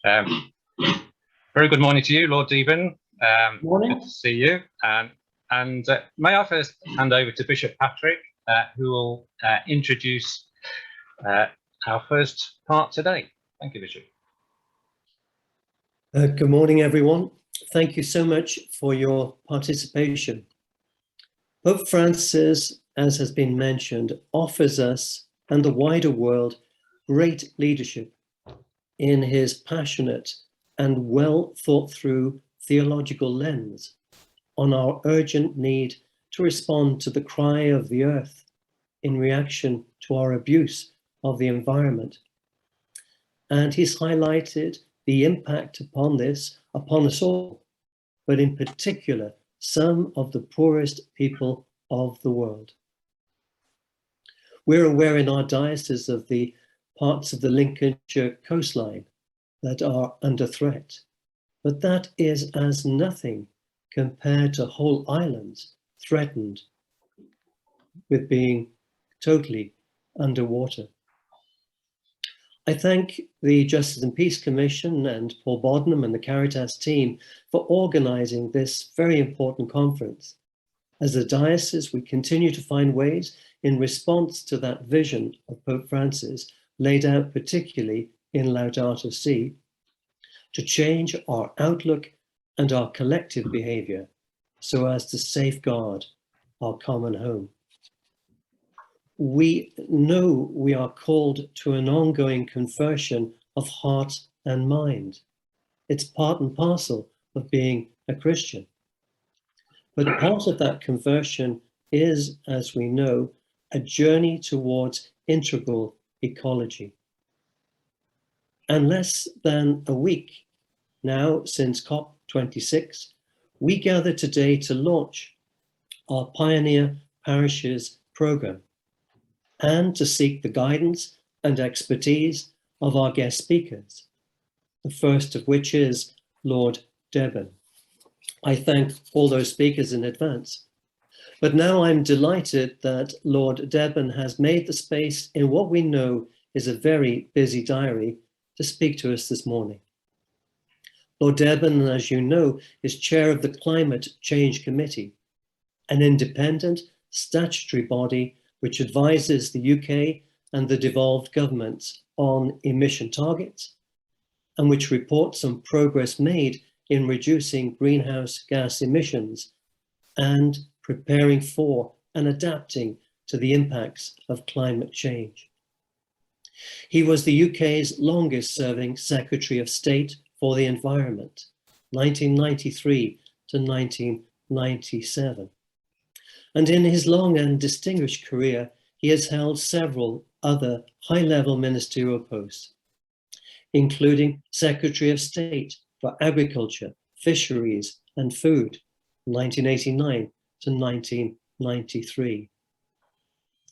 Very good morning to you, Lord Deben. Morning. Good to see you. And may I first hand over to Bishop Patrick, who will introduce our first part today. Thank you, Bishop. Good morning, everyone. Thank you so much for your participation. Pope Francis, as has been mentioned, offers us and the wider world great leadership in his passionate and well thought through theological lens on our urgent need to respond to the cry of the earth in reaction to our abuse of the environment. And he's highlighted the impact upon us all, but in particular, some of the poorest people of the world. We're aware in our diocese of the parts of the Lincolnshire coastline that are under threat, but that is as nothing compared to whole islands threatened with being totally underwater. I thank the Justice and Peace Commission and Paul Bodenham and the Caritas team for organising this very important conference. As a diocese, we continue to find ways in response to that vision of Pope Francis, laid out particularly in Laudato Si, to change our outlook and our collective behaviour so as to safeguard our common home. We know we are called to an ongoing conversion of heart and mind. It's part and parcel of being a Christian. But part of that conversion is, as we know, a journey towards integral ecology. And less than a week now since COP26, we gather today to launch our Pioneer Parishes programme and to seek the guidance and expertise of our guest speakers, the first of which is Lord Deben. I thank all those speakers in advance. But now I'm delighted that Lord Deben has made the space in what we know is a very busy diary to speak to us this morning. Lord Deben, as you know, is chair of the Climate Change Committee, an independent statutory body which advises the UK and the devolved governments on emission targets and which reports on progress made in reducing greenhouse gas emissions and preparing for and adapting to the impacts of climate change. He was the UK's longest serving Secretary of State for the Environment, 1993 to 1997. And in his long and distinguished career, he has held several other high-level ministerial posts, including Secretary of State for Agriculture, Fisheries and Food, 1989 to 1993.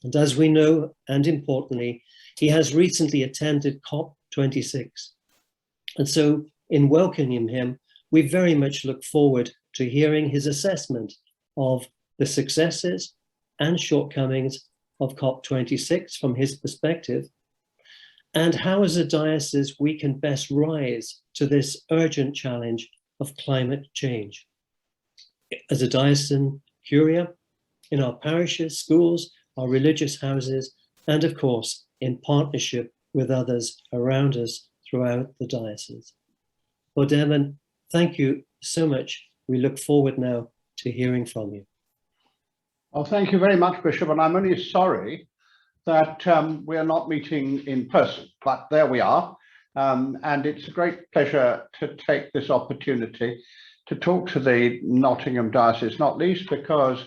And as we know, and importantly, he has recently attended COP26. And so in welcoming him, we very much look forward to hearing his assessment of the successes and shortcomings of COP26 from his perspective, and how as a diocese we can best rise to this urgent challenge of climate change. As a diocesan curia, in our parishes, schools, our religious houses, and of course, in partnership with others around us throughout the diocese. Lord Deben, thank you so much. We look forward now to hearing from you. Well, thank you very much, Bishop, and I'm only sorry that we are not meeting in person, but there we are. And it's a great pleasure to take this opportunity to talk to the Nottingham Diocese, not least because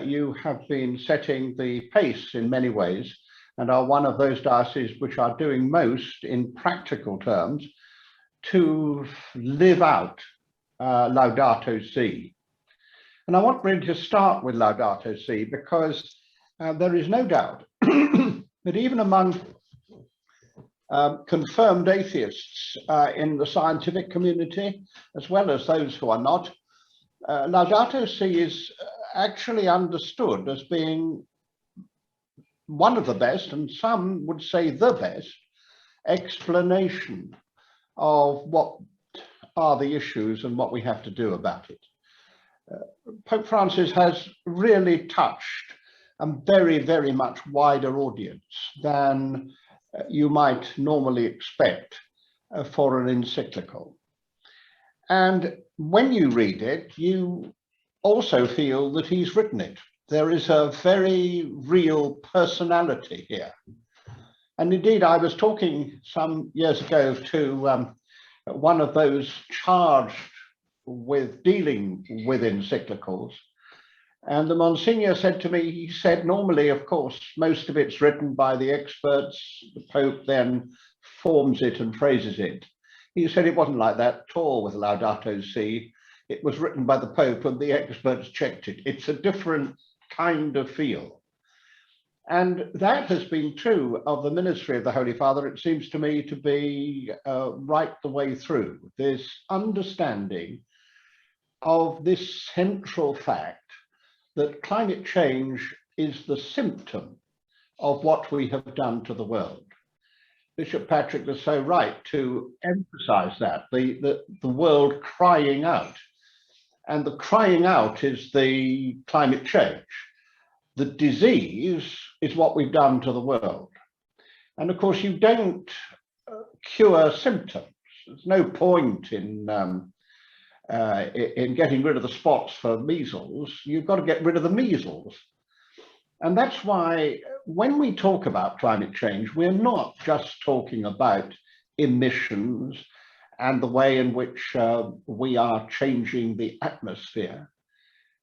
you have been setting the pace in many ways and are one of those dioceses which are doing most in practical terms to live out Laudato Si. And I want really to start with Laudato Si because there is no doubt that even among confirmed atheists in the scientific community, as well as those who are not, Laudato Si is actually understood as being one of the best, and some would say the best, explanation of what are the issues and what we have to do about it. Pope Francis has really touched a very, very much wider audience than you might normally expect for an encyclical. And when you read it, you also feel that he's written it. There is a very real personality here. And indeed, I was talking some years ago to one of those charged with dealing with encyclicals. And the Monsignor said to me, he said, normally, of course, most of it's written by the experts. The Pope then forms it and phrases it. He said it wasn't like that at all with Laudato Si. It was written by the Pope and the experts checked it. It's a different kind of feel. And that has been true of the ministry of the Holy Father, it seems to me, to be right the way through. This understanding of this central fact that climate change is the symptom of what we have done to the world. Bishop Patrick was so right to emphasize that, the world crying out. And the crying out is the climate change. The disease is what we've done to the world. And of course, you don't cure symptoms. There's no point in getting rid of the spots for measles. You've got to get rid of the measles. And that's why when we talk about climate change, we're not just talking about emissions and the way in which we are changing the atmosphere.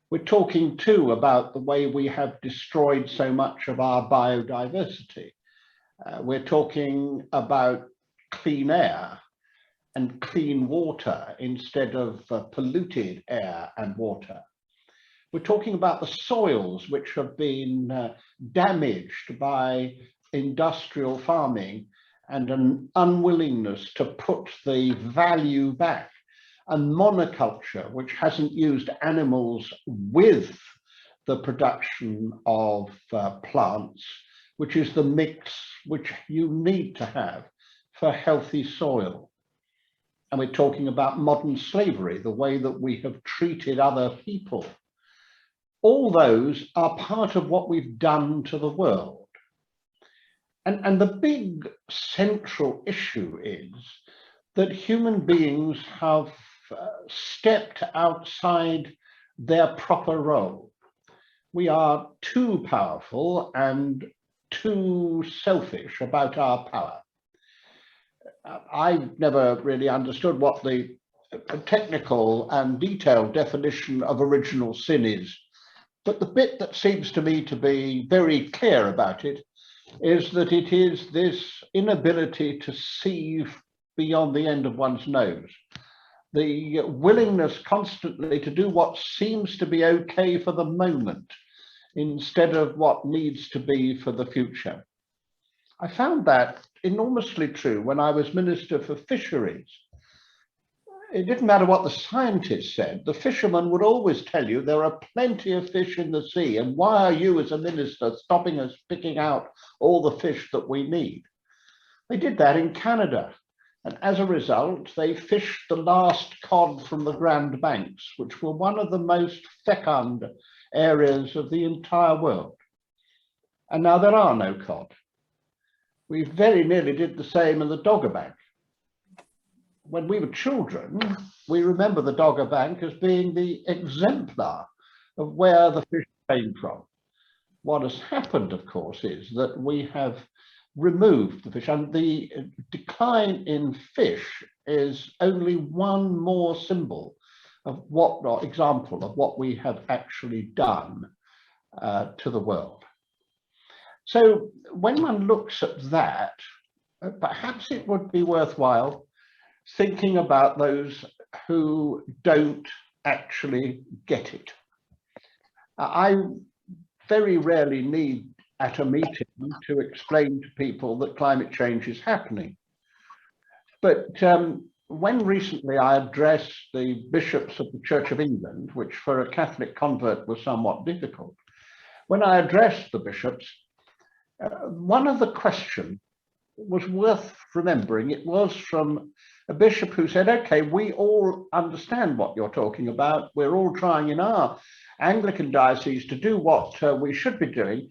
We're talking too about the way we have destroyed so much of our biodiversity. We're talking about clean air and clean water instead of polluted air and water. We're talking about the soils which have been damaged by industrial farming and an unwillingness to put the value back, and monoculture, which hasn't used animals with the production of plants, which is the mix which you need to have for healthy soil. And we're talking about modern slavery, the way that we have treated other people. All those are part of what we've done to the world. And the big central issue is that human beings have stepped outside their proper role. We are too powerful and too selfish about our power. I've never really understood what the technical and detailed definition of original sin is, but the bit that seems to me to be very clear about it is that it is this inability to see beyond the end of one's nose. The willingness constantly to do what seems to be okay for the moment instead of what needs to be for the future. I found that enormously true when I was Minister for Fisheries. It didn't matter what the scientists said, the fishermen would always tell you there are plenty of fish in the sea, and why are you as a minister stopping us picking out all the fish that we need? They did that in Canada. And as a result, they fished the last cod from the Grand Banks, which were one of the most fecund areas of the entire world. And now there are no cod. We very nearly did the same in the Dogger Bank. When we were children, we remember the Dogger Bank as being the exemplar of where the fish came from. What has happened, of course, is that we have removed the fish, and the decline in fish is only one more symbol of what, or example of what we have actually done to the world. So when one looks at that, perhaps it would be worthwhile thinking about those who don't actually get it. I very rarely need at a meeting to explain to people that climate change is happening. But when recently I addressed the bishops of the Church of England, which for a Catholic convert was somewhat difficult, when I addressed the bishops, one of the questions was worth remembering. It was from a bishop who said, okay, we all understand what you're talking about. We're all trying in our Anglican diocese to do what we should be doing.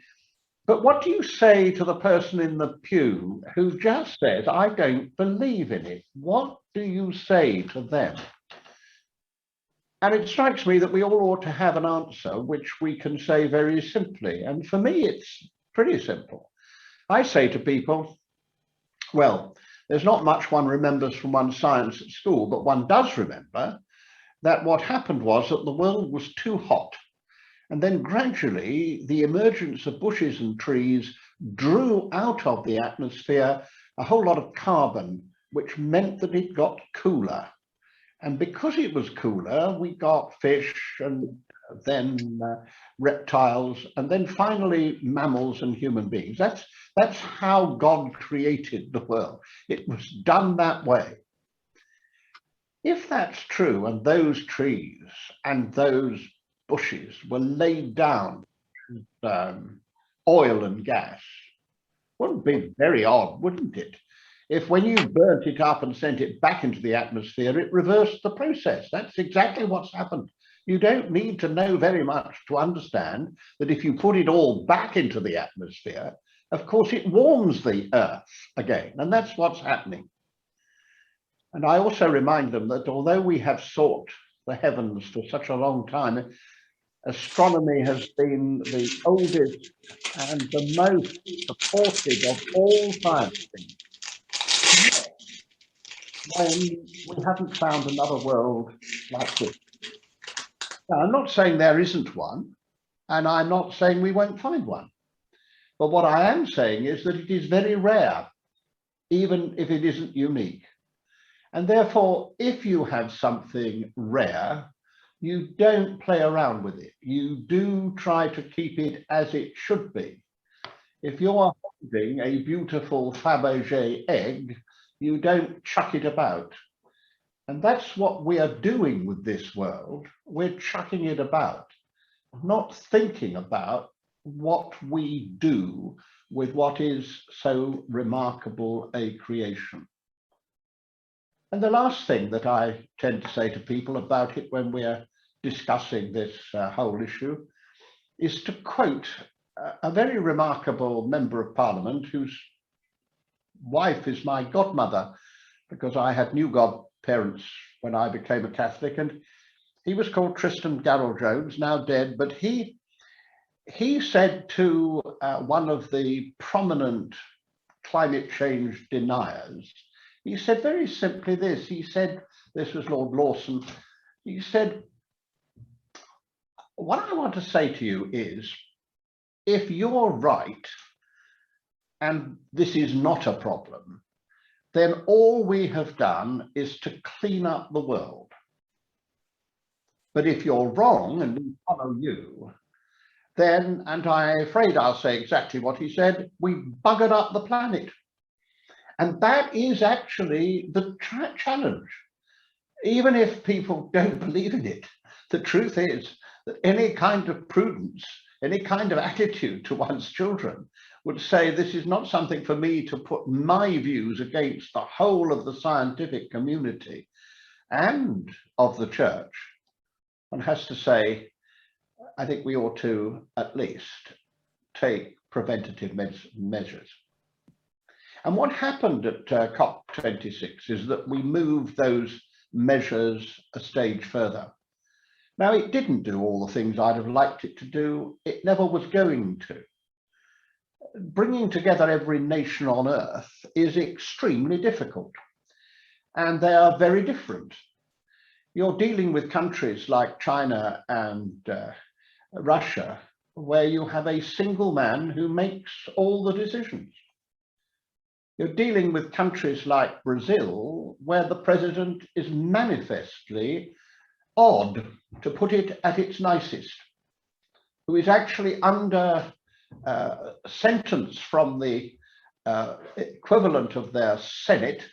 But what do you say to the person in the pew who just says, I don't believe in it? What do you say to them? And it strikes me that we all ought to have an answer which we can say very simply. And for me, it's pretty simple. I say to people, well, there's not much one remembers from one's science at school, but one does remember that what happened was that the world was too hot. And then gradually the emergence of bushes and trees drew out of the atmosphere a whole lot of carbon, which meant that it got cooler. And because it was cooler, we got fish and then reptiles, and then finally mammals and human beings. That's how God created the world. It was done that way. If that's true, and those trees and those bushes were laid down oil and gas, wouldn't be very odd, wouldn't it? If when you burnt it up and sent it back into the atmosphere, it reversed the process. That's exactly what's happened. You don't need to know very much to understand that if you put it all back into the atmosphere, of course, it warms the earth again, and that's what's happening. And I also remind them that although we have sought the heavens for such a long time, astronomy has been the oldest and the most supported of all science things. When we haven't found another world like this. Now, I'm not saying there isn't one, and I'm not saying we won't find one. But what I am saying is that it is very rare, even if it isn't unique. And therefore, if you have something rare, you don't play around with it. You do try to keep it as it should be. If you're holding a beautiful Fabergé egg, you don't chuck it about. And that's what we are doing with this world. We're chucking it about, not thinking about what we do with what is so remarkable a creation. And the last thing that I tend to say to people about it when we're discussing this whole issue is to quote a very remarkable member of Parliament whose wife is my godmother, because I had new godparents when I became a Catholic, and he was called Tristan Garrell Jones, now dead, but he said to one of the prominent climate change deniers, he said very simply this, he said, this was Lord Lawson, he said, what I want to say to you is, if you're right, and this is not a problem, then all we have done is to clean up the world. But if you're wrong and we follow you, then, and I'm afraid I'll say exactly what he said, we buggered up the planet. And that is actually the challenge. Even if people don't believe in it, the truth is that any kind of prudence, any kind of attitude to one's children would say, this is not something for me to put my views against the whole of the scientific community and of the church. One has to say, I think we ought to at least take preventative measures. And what happened at COP26 is that we moved those measures a stage further. Now, it didn't do all the things I'd have liked it to do. It never was going to. Bringing together every nation on earth is extremely difficult, and they are very different. You're dealing with countries like China and Russia, where you have a single man who makes all the decisions. You're dealing with countries like Brazil, where the president is manifestly odd, to put it at its nicest, who is actually under sentence from the equivalent of their Senate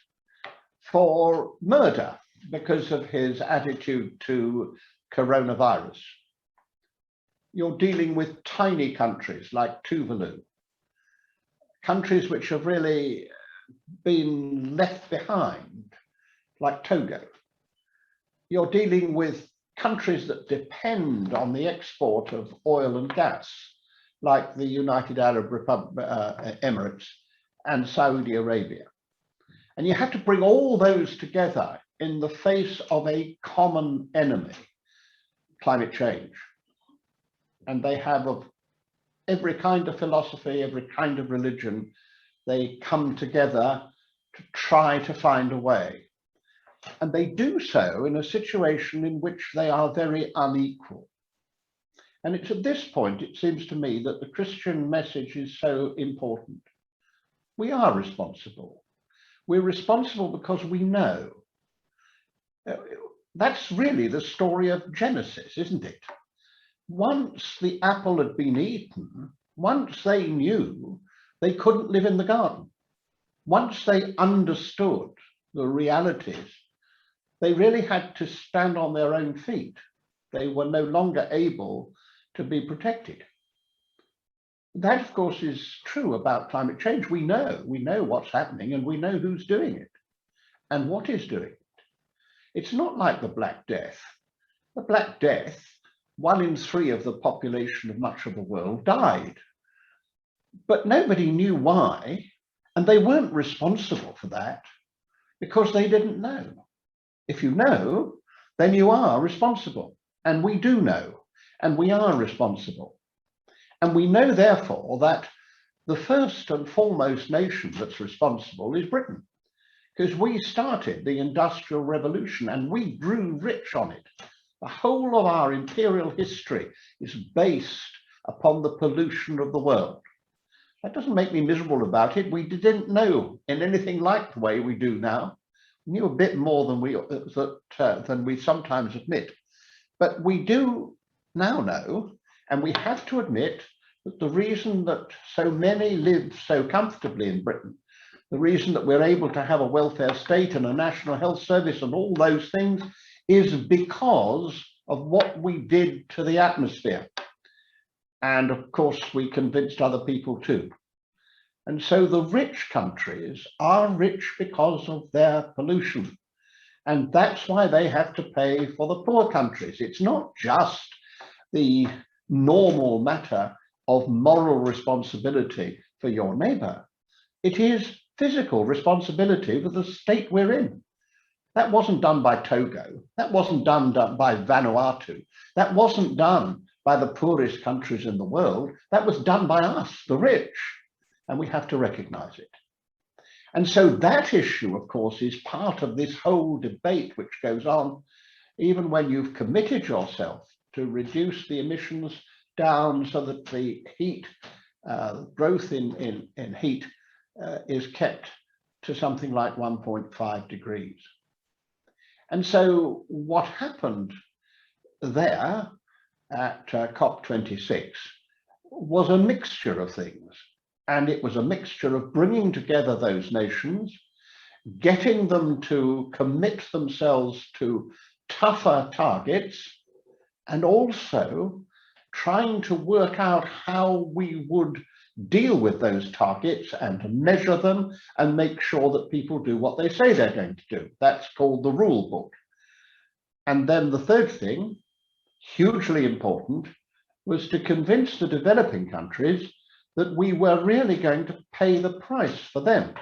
for murder because of his attitude to coronavirus. You're dealing with tiny countries like Tuvalu, countries which have really been left behind, like Togo. You're dealing with countries that depend on the export of oil and gas, like the United Arab Emirates and Saudi Arabia. And you have to bring all those together in the face of a common enemy, climate change. And they have of every kind of philosophy, every kind of religion. They come together to try to find a way. And they do so in a situation in which they are very unequal. And it's at this point, it seems to me, that the Christian message is so important. We are responsible. We're responsible because we know. That's really the story of Genesis, isn't it? Once the apple had been eaten, once they knew, they couldn't live in the garden. Once they understood the realities, they really had to stand on their own feet. They were no longer able to be protected. That, of course, is true about climate change. We know what's happening, and we know who's doing it and what is doing it. It's not like the Black Death. The Black Death, 1 in 3 of the population of much of the world died, but nobody knew why, and they weren't responsible for that because they didn't know. If you know, then you are responsible, and we do know, and we are responsible. And we know, therefore, that the first and foremost nation that's responsible is Britain, because we started the Industrial Revolution and we grew rich on it. The whole of our imperial history is based upon the pollution of the world. That doesn't make me miserable about it. We didn't know in anything like the way we do now. We knew a bit more than we sometimes admit. But we do now know, and we have to admit, that the reason that so many live so comfortably in Britain, the reason that we're able to have a welfare state and a national health service and all those things, is because of what we did to the atmosphere. And of course, we convinced other people too. And so the rich countries are rich because of their pollution. And that's why they have to pay for the poor countries. It's not just the normal matter of moral responsibility for your neighbor. It is physical responsibility for the state we're in. That wasn't done by Togo. That wasn't done by Vanuatu. That wasn't done by the poorest countries in the world. That was done by us, the rich, and we have to recognize it. And so that issue, of course, is part of this whole debate which goes on, even when you've committed yourself to reduce the emissions down so that the heat, growth in heat is kept to something like 1.5 degrees. And so what happened there at COP26 was a mixture of things. And it was a mixture of bringing together those nations, getting them to commit themselves to tougher targets, and also trying to work out how we would deal with those targets and to measure them and make sure that people do what they say they're going to do. That's called the rule book. And then the third thing, hugely important, was to convince the developing countries that we were really going to pay the price for them.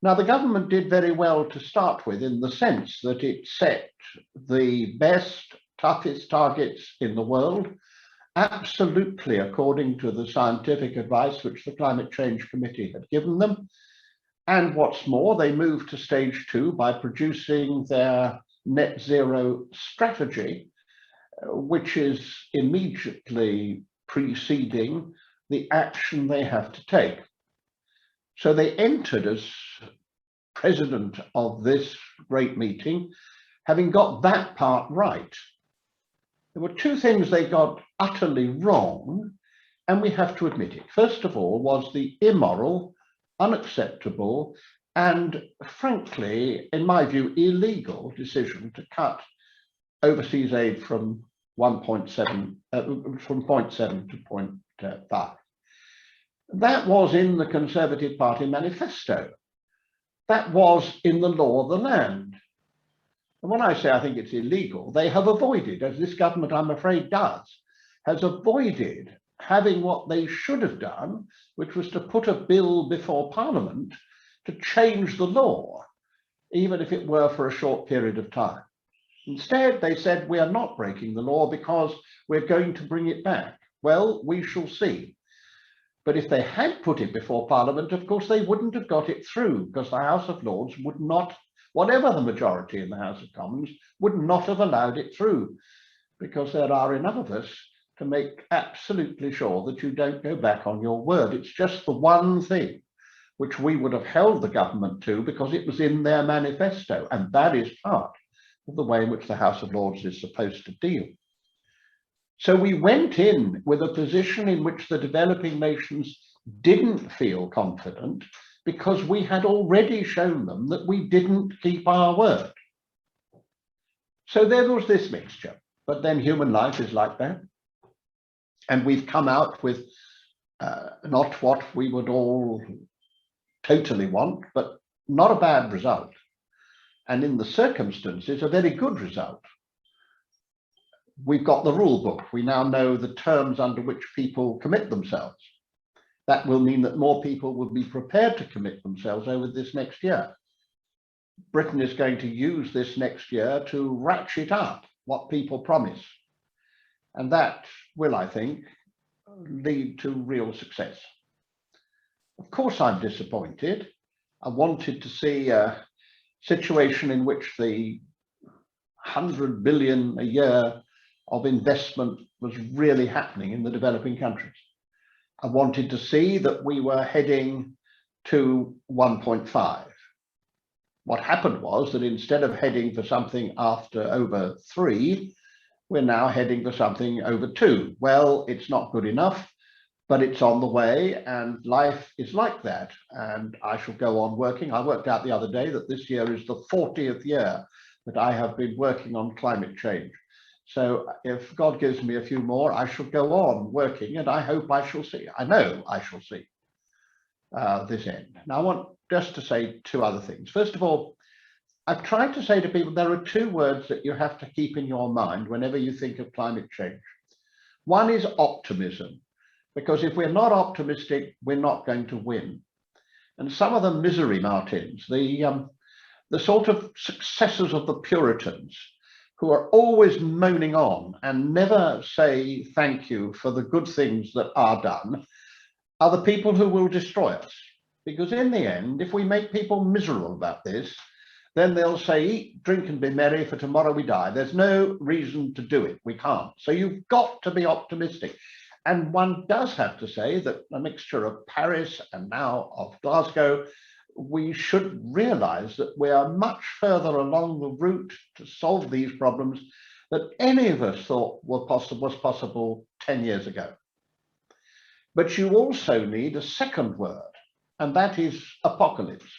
Now, the government did very well to start with, in the sense that it set the best, toughest targets in the world, absolutely according to the scientific advice which the Climate Change Committee had given them. And what's more, they moved to stage 2 by producing their net zero strategy, which is immediately preceding the action they have to take. So they entered as president of this great meeting, having got that part right. There were 2 things they got utterly wrong, and we have to admit it. First of all was the immoral, unacceptable, and frankly, in my view, illegal decision to cut overseas aid from 0.7 to 0.5. That was in the Conservative Party manifesto. That was in the law of the land. And when I say I think it's illegal, they have avoided, as this government I'm afraid does, has avoided having what they should have done, which was to put a bill before Parliament to change the law, even if it were for a short period of time. Instead, they said, we are not breaking the law because we're going to bring it back. Well, we shall see. But if they had put it before Parliament, of course, they wouldn't have got it through, because the House of Lords would not, whatever the majority in the House of Commons, would not have allowed it through, because there are enough of us to make absolutely sure that you don't go back on your word. It's just the one thing which we would have held the government to because it was in their manifesto, and that is part of the way in which the House of Lords is supposed to deal. So we went in with a position in which the developing nations didn't feel confident because we had already shown them that we didn't keep our word. So there was this mixture, but then human life is like that. And we've come out with not what we would all totally want, but not a bad result. And in the circumstances, a very good result. We've got the rule book. We now know the terms under which people commit themselves. That will mean that more people will be prepared to commit themselves over this next year. Britain is going to use this next year to ratchet up what people promise. And that will, I think, lead to real success. Of course, I'm disappointed. I wanted to see a situation in which the 100 billion a year of investment was really happening in the developing countries. I wanted to see that we were heading to 1.5. What happened was that instead of heading for something after over 3, we're now heading for something over 2. Well, it's not good enough, but it's on the way, and life is like that. And I shall go on working. I worked out the other day that this year is the 40th year that I have been working on climate change. So if God gives me a few more, I shall go on working, and I hope I shall see, I know I shall see this end. Now, I want just to say 2 other things. First of all, I've tried to say to people, there are 2 words that you have to keep in your mind whenever you think of climate change. One is optimism, because if we're not optimistic, we're not going to win. And some of the misery Martins, the sort of successors of the Puritans, who are always moaning on and never say thank you for the good things that are done, are the people who will destroy us. Because in the end, if we make people miserable about this, then they'll say, eat, drink and be merry, for tomorrow we die. There's no reason to do it. We can't. So you've got to be optimistic. And one does have to say that a mixture of Paris and now of Glasgow, we should realize that we are much further along the route to solve these problems than any of us thought was possible 10 years ago. But you also need a second word, and that is apocalypse.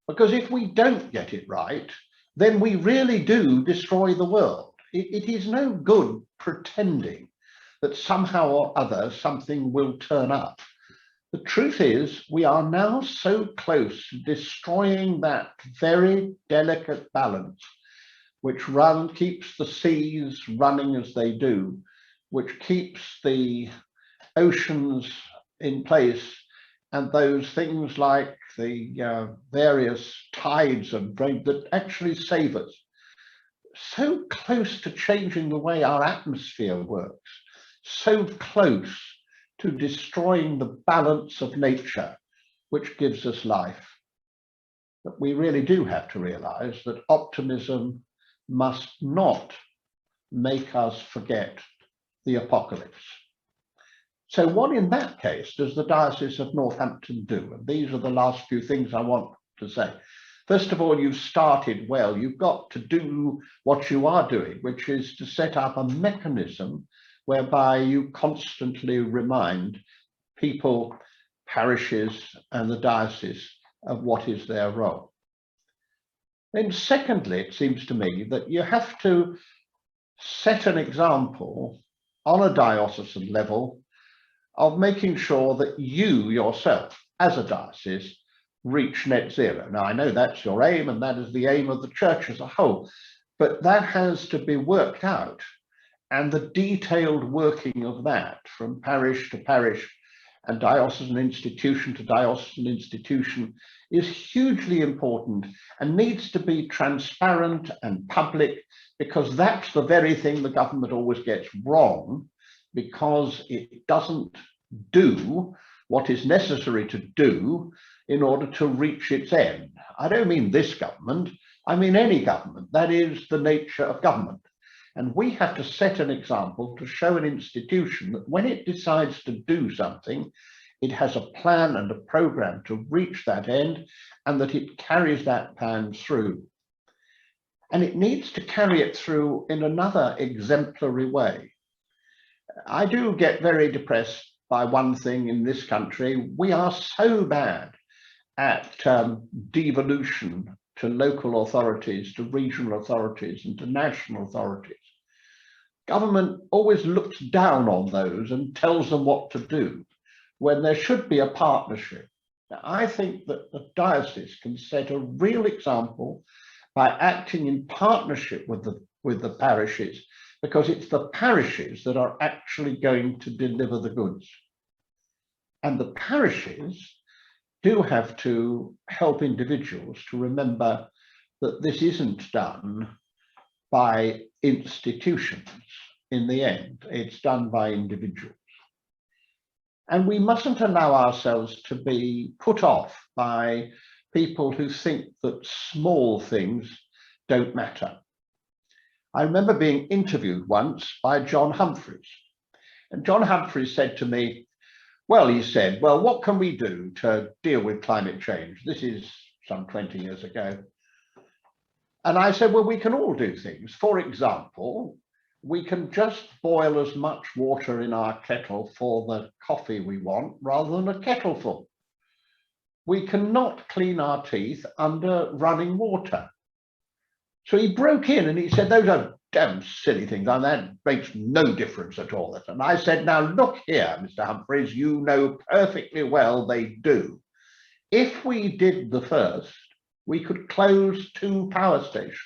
Because if we don't get it right, then we really do destroy the world. It is no good pretending that somehow or other something will turn up. The truth is, we are now so close to destroying that very delicate balance which keeps the seas running as they do, which keeps the oceans in place, and those things like the various tides and rain that actually save us. So close to changing the way our atmosphere works, so close to destroying the balance of nature, which gives us life. But we really do have to realize that optimism must not make us forget the apocalypse. So what in that case does the Diocese of Northampton do? And these are the last few things I want to say. First of all, you've started well. You've got to do what you are doing, which is to set up a mechanism whereby you constantly remind people, parishes and the diocese of what is their role. Then secondly, it seems to me that you have to set an example on a diocesan level of making sure that you yourself, as a diocese, reach net zero. Now, I know that's your aim, and that is the aim of the church as a whole, but that has to be worked out. And the detailed working of that from parish to parish and diocesan institution to diocesan institution is hugely important and needs to be transparent and public, because that's the very thing the government always gets wrong, because it doesn't do what is necessary to do in order to reach its end. I don't mean this government, I mean any government. That is the nature of government. And we have to set an example to show an institution that when it decides to do something, it has a plan and a program to reach that end, and that it carries that plan through. And it needs to carry it through in another exemplary way. I do get very depressed by one thing in this country. We are so bad at devolution to local authorities, to regional authorities, and to national authorities. Government always looks down on those and tells them what to do, when there should be a partnership. Now, I think that the diocese can set a real example by acting in partnership with the parishes, because it's the parishes that are actually going to deliver the goods. And the parishes do have to help individuals to remember that this isn't done by institutions in the end, it's done by individuals. And we mustn't allow ourselves to be put off by people who think that small things don't matter. I remember being interviewed once by John Humphreys, and John Humphreys said to me, well, he said, well, what can we do to deal with climate change? This is some 20 years ago. And I said, well, we can all do things. For example, we can just boil as much water in our kettle for the coffee we want rather than a kettleful. We cannot clean our teeth under running water. So he broke in and he said, those are damn silly things, and that makes no difference at all. And I said, now look here, Mr. Humphreys, you know perfectly well they do. If we did the first, we could close 2 power stations,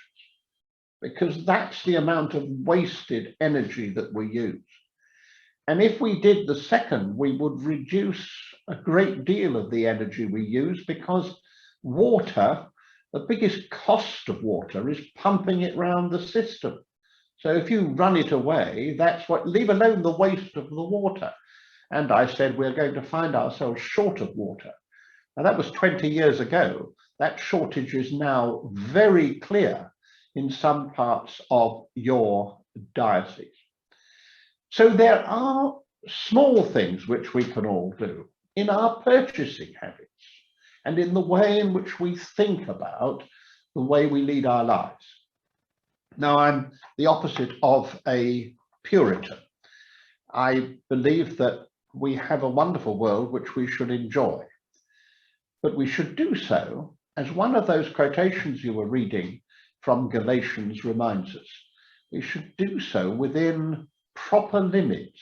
because that's the amount of wasted energy that we use. And if we did the second, we would reduce a great deal of the energy we use, because water, the biggest cost of water is pumping it around the system. So if you run it away, that's what, leave alone the waste of the water. And I said, we're going to find ourselves short of water. Now that was 20 years ago. That shortage is now very clear in some parts of your diocese. So there are small things which we can all do in our purchasing habits and in the way in which we think about the way we lead our lives. Now, I'm the opposite of a Puritan. I believe that we have a wonderful world which we should enjoy, but we should do so, as one of those quotations you were reading from Galatians reminds us, we should do so within proper limits.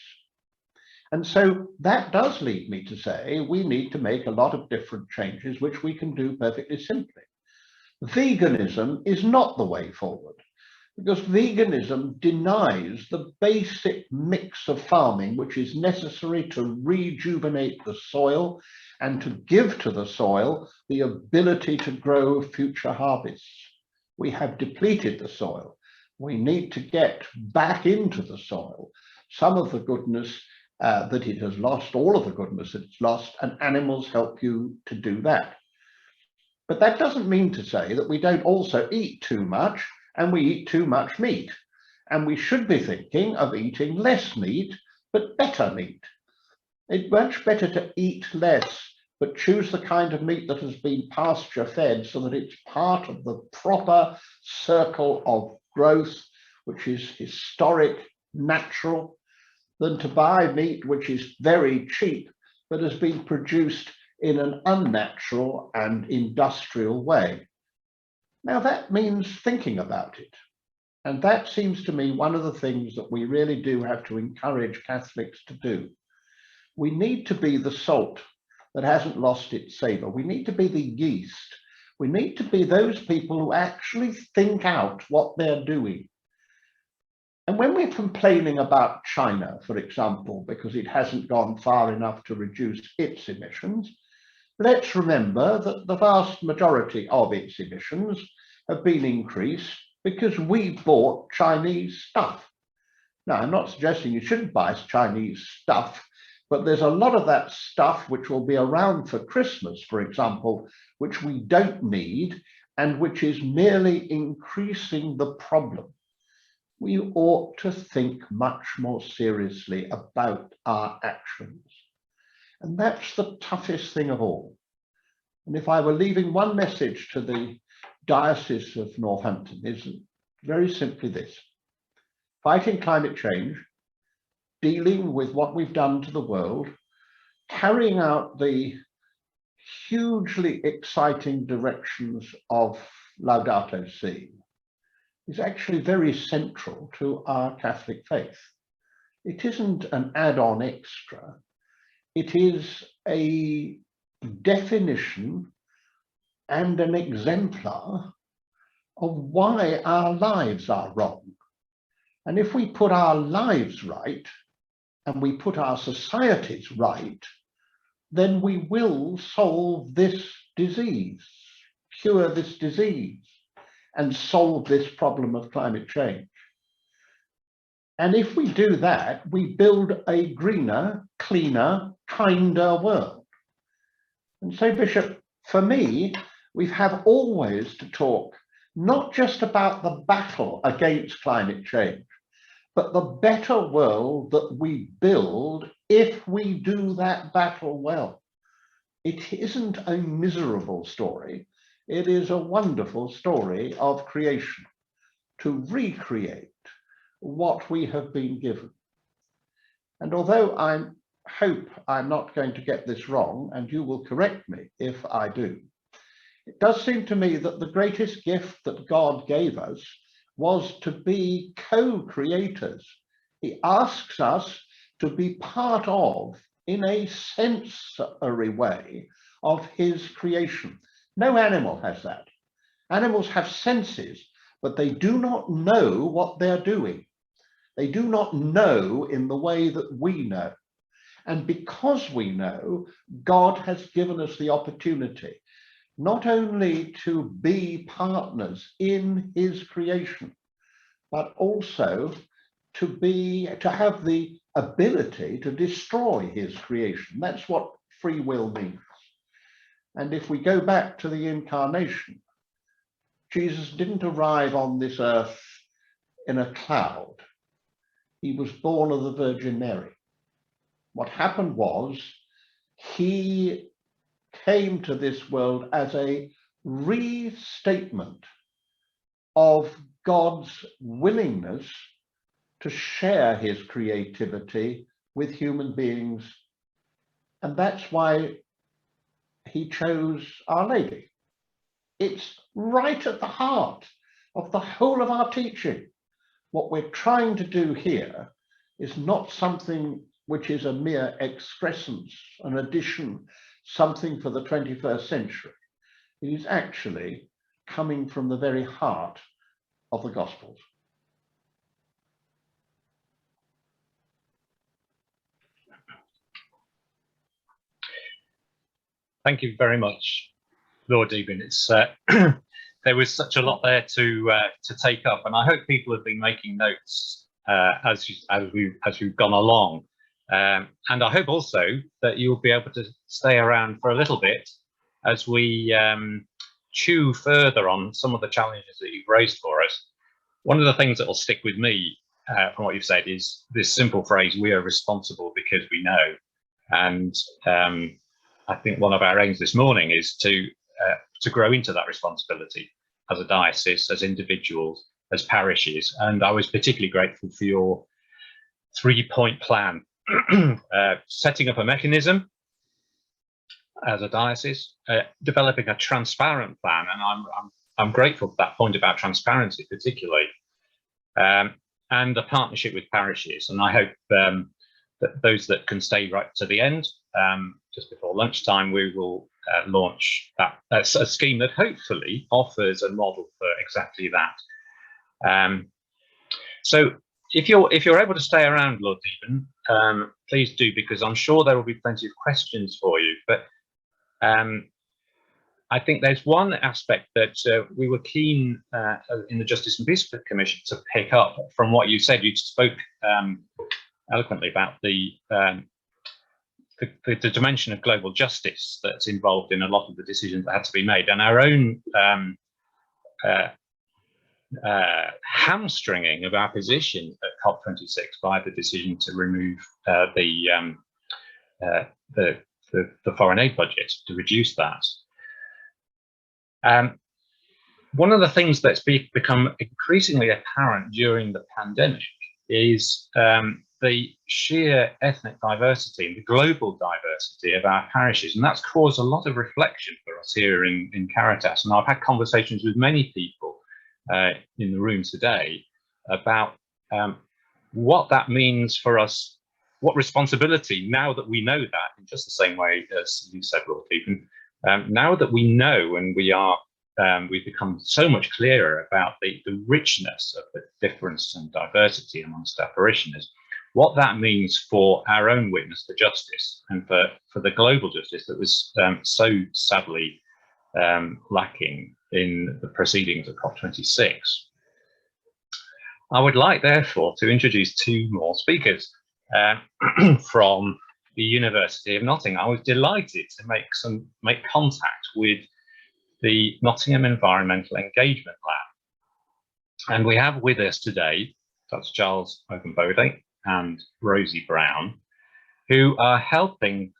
And so that does lead me to say we need to make a lot of different changes, which we can do perfectly simply. Veganism is not the way forward, because veganism denies the basic mix of farming which is necessary to rejuvenate the soil and to give to the soil the ability to grow future harvests. We have depleted the soil. We need to get back into the soil some of the goodness that it has lost, all of the goodness that it's lost, and animals help you to do that. But that doesn't mean to say that we don't also eat too much, and we eat too much meat. And we should be thinking of eating less meat, but better meat. It's much better to eat less, but choose the kind of meat that has been pasture fed so that it's part of the proper circle of growth, which is historic, natural, than to buy meat which is very cheap, but has been produced in an unnatural and industrial way. Now that means thinking about it. And that seems to me one of the things that we really do have to encourage Catholics to do. We need to be the salt that hasn't lost its savor. We need to be the yeast. We need to be those people who actually think out what they're doing. And when we're complaining about China, for example, because it hasn't gone far enough to reduce its emissions, let's remember that the vast majority of its emissions have been increased because we bought Chinese stuff. Now, I'm not suggesting you shouldn't buy Chinese stuff, but there's a lot of that stuff which will be around for Christmas, for example, which we don't need and which is merely increasing the problem. We ought to think much more seriously about our actions. And that's the toughest thing of all. And if I were leaving one message to the Diocese of Northampton, is very simply this: fighting climate change, dealing with what we've done to the world, carrying out the hugely exciting directions of Laudato Si, is actually very central to our Catholic faith. It isn't an add-on extra. It is a definition and an exemplar of why our lives are wrong. And if we put our lives right and we put our societies right, then we will solve this disease, cure this disease, and solve this problem of climate change. And if we do that, we build a greener, cleaner, kinder world. And so, Bishop, for me, we have always to talk not just about the battle against climate change, but the better world that we build if we do that battle well. It isn't a miserable story. It is a wonderful story of creation, to recreate what we have been given. And although I hope I'm not going to get this wrong, and you will correct me if I do, it does seem to me that the greatest gift that God gave us was to be co-creators. He asks us to be part of, in a sensory way, of his creation. No animal has that. Animals have senses, but they do not know what they're doing. They do not know in the way that we know. And because we know, God has given us the opportunity not only to be partners in his creation, but also to have the ability to destroy his creation. That's what free will means. And if we go back to the incarnation, Jesus didn't arrive on this earth in a cloud. He was born of the Virgin Mary. What happened was he came to this world as a restatement of God's willingness to share his creativity with human beings. And that's why he chose Our Lady. It's right at the heart of the whole of our teaching. What we're trying to do here is not something which is a mere excrescence, an addition, something for the 21st century. It is actually coming from the very heart of the Gospels. Thank you very much, Lord Deben. It's there was such a lot there to take up, and I hope people have been making notes as we've gone along, and I hope also that you'll be able to stay around for a little bit as we chew further on some of the challenges that you've raised for us. One of the things that will stick with me from what you've said is this simple phrase: "We are responsible because we know," and I think one of our aims this morning is to grow into that responsibility as a diocese, as individuals, as parishes. And I was particularly grateful for your 3-point plan, setting up a mechanism as a diocese, developing a transparent plan, and I'm grateful for that point about transparency particularly, and a partnership with parishes. And I hope those that can stay right to the end, just before lunchtime, we will launch a scheme that hopefully offers a model for exactly that. So if you're able to stay around, Lord Deben, please do, because I'm sure there will be plenty of questions for you. But I think there's one aspect that we were keen in the Justice and Peace Commission to pick up from what you said. You spoke eloquently about the dimension of global justice that's involved in a lot of the decisions that had to be made, and our own hamstringing of our position at COP26 by the decision to remove the foreign aid budget, to reduce that. One of the things that's become increasingly apparent during the pandemic is the sheer ethnic diversity and the global diversity of our parishes, and that's caused a lot of reflection for us here in Caritas. And I've had conversations with many people in the room today about what that means for us, what responsibility, now that we know that, in just the same way as you said, Lord Deben, now that we know, and we've become so much clearer about the richness of the difference and diversity amongst our parishioners, what that means for our own witness to justice and for the global justice that was so sadly lacking in the proceedings of COP26. I would like, therefore, to introduce two more speakers from the University of Nottingham. I was delighted to make contact with the Nottingham Environmental Engagement Lab. And we have with us today Dr. Charles Ogunbode and Rosie Brown, who are helping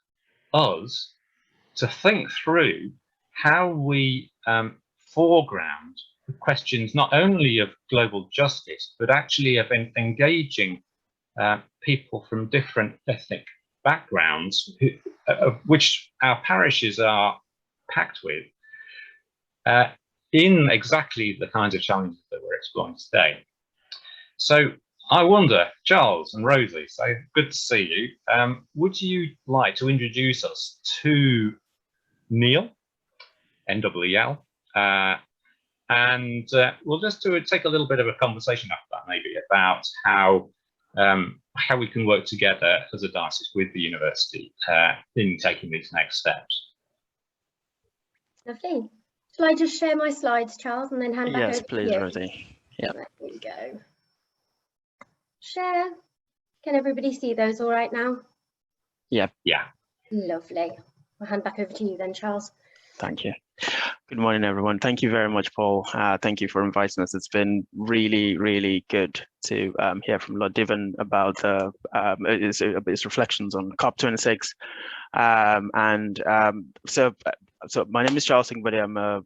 us to think through how we foreground the questions not only of global justice, but actually of engaging people from different ethnic backgrounds, which our parishes are packed with, in exactly the kinds of challenges that we're exploring today. So I wonder, Charles and Rosie, so good to see you. Would you like to introduce us to Neale, N-E-E-L, and we'll just take a little bit of a conversation after that, maybe, about how we can work together as a diocese with the university in taking these next steps. Lovely. Shall I just share my slides, Charles, and then hand back over to you? Yes, please, Rosie. Yeah. There we go. Share. Can everybody see those all right now? Yeah. Yeah. Lovely. I'll hand back over to you then, Charles. Thank you. Good morning, everyone. Thank you very much, Paul. Thank you for inviting us. It's been really, really good to hear from Lord Deben about his reflections on COP26. So my name is Charles Ogunbode. I'm a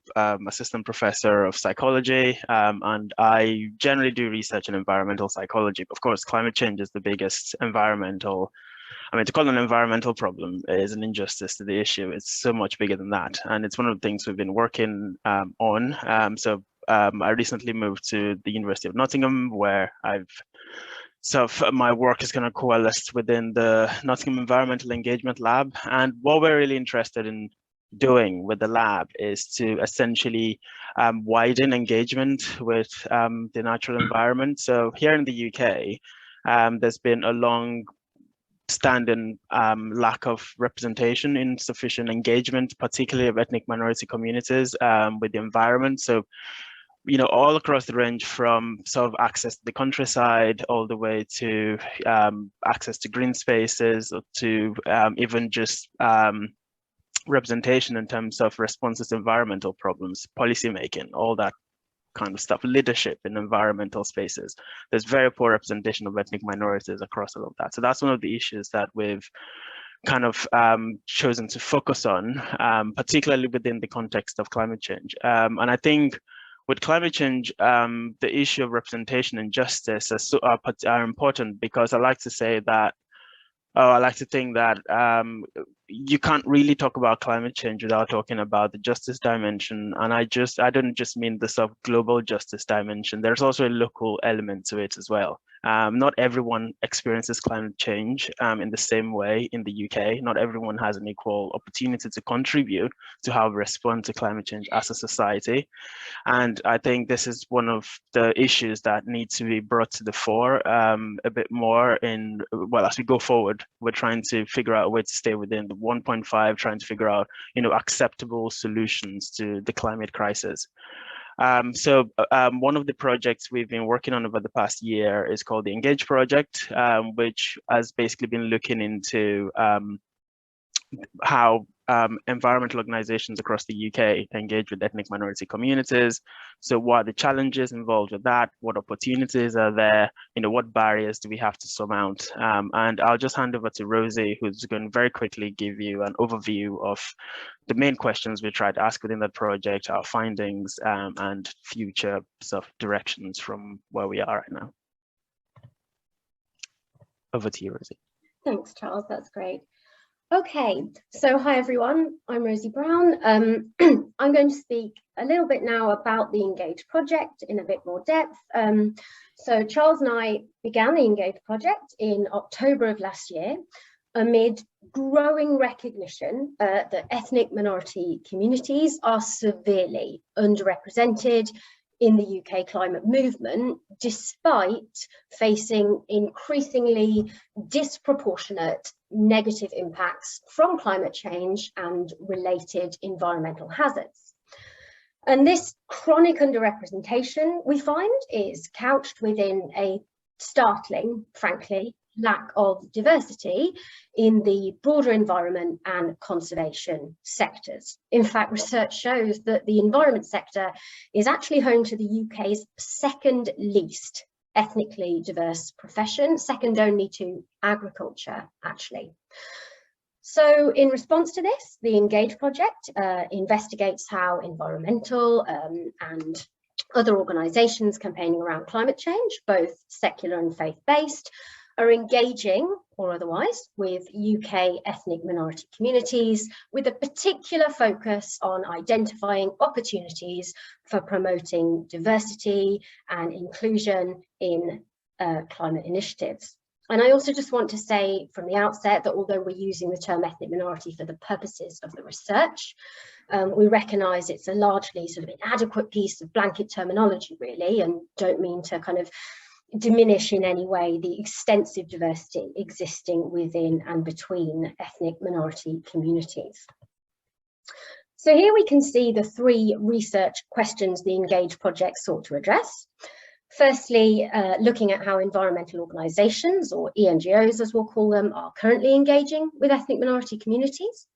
assistant professor of psychology, and I generally do research in environmental psychology. Of course, climate change is the biggest environmental. I mean, to call it an environmental problem is an injustice to the issue. It's so much bigger than that. And it's one of the things we've been working on. I recently moved to the University of Nottingham, where my work is kind of coalesced within the Nottingham Environmental Engagement Lab. And what we're really interested in doing with the lab is to essentially widen engagement with the natural environment. So here in the UK, there's been a long standing lack of representation, insufficient engagement, particularly of ethnic minority communities with the environment. So, you know, all across the range from sort of access to the countryside all the way to access to green spaces, or to even just representation in terms of responses to environmental problems, policy making, all that kind of stuff, leadership in environmental spaces. There's very poor representation of ethnic minorities across all of that. So that's one of the issues that we've kind of chosen to focus on, particularly within the context of climate change. And I think with climate change, the issue of representation and justice are important, because I like to say that, I like to think that you can't really talk about climate change without talking about the justice dimension. And I don't just mean the sort of global justice dimension. There's also a local element to it as well. Not everyone experiences climate change in the same way in the UK. Not everyone has an equal opportunity to contribute to how we respond to climate change as a society. And I think this is one of the issues that need to be brought to the fore a bit more as we go forward. We're trying to figure out a way to stay within the 1.5, trying to figure out, acceptable solutions to the climate crisis. One of the projects we've been working on over the past year is called the Engage Project, which has basically been looking into how environmental organizations across the UK engage with ethnic minority communities. So what are the challenges involved with that? What opportunities are there? What barriers do we have to surmount? And I'll just hand over to Rosie, who's going to very quickly give you an overview of the main questions we tried to ask within that project, our findings, and future sort of directions from where we are right now. Over to you, Rosie. Thanks, Charles. That's great. Okay, so hi everyone, I'm Rosie Brown. I'm going to speak a little bit now about the Engage project in a bit more depth. So Charles and I began the Engage project in October of last year amid growing recognition that ethnic minority communities are severely underrepresented in the UK climate movement, despite facing increasingly disproportionate negative impacts from climate change and related environmental hazards. And this chronic underrepresentation, we find, is couched within a startling, frankly, lack of diversity in the broader environment and conservation sectors. In fact, research shows that the environment sector is actually home to the UK's second least ethnically diverse profession, second only to agriculture, actually. So in response to this, the Engage project investigates how environmental and other organisations campaigning around climate change, both secular and faith-based, are engaging or otherwise with UK ethnic minority communities with a particular focus on identifying opportunities for promoting diversity and inclusion in climate initiatives. And I also just want to say from the outset that although we're using the term ethnic minority for the purposes of the research, we recognise it's a largely sort of inadequate piece of blanket terminology really, and don't mean to kind of diminish in any way the extensive diversity existing within and between ethnic minority communities. So here we can see the three research questions the Engage project sought to address. Firstly, looking at how environmental organisations, or ENGOs as we'll call them, are currently engaging with ethnic minority communities.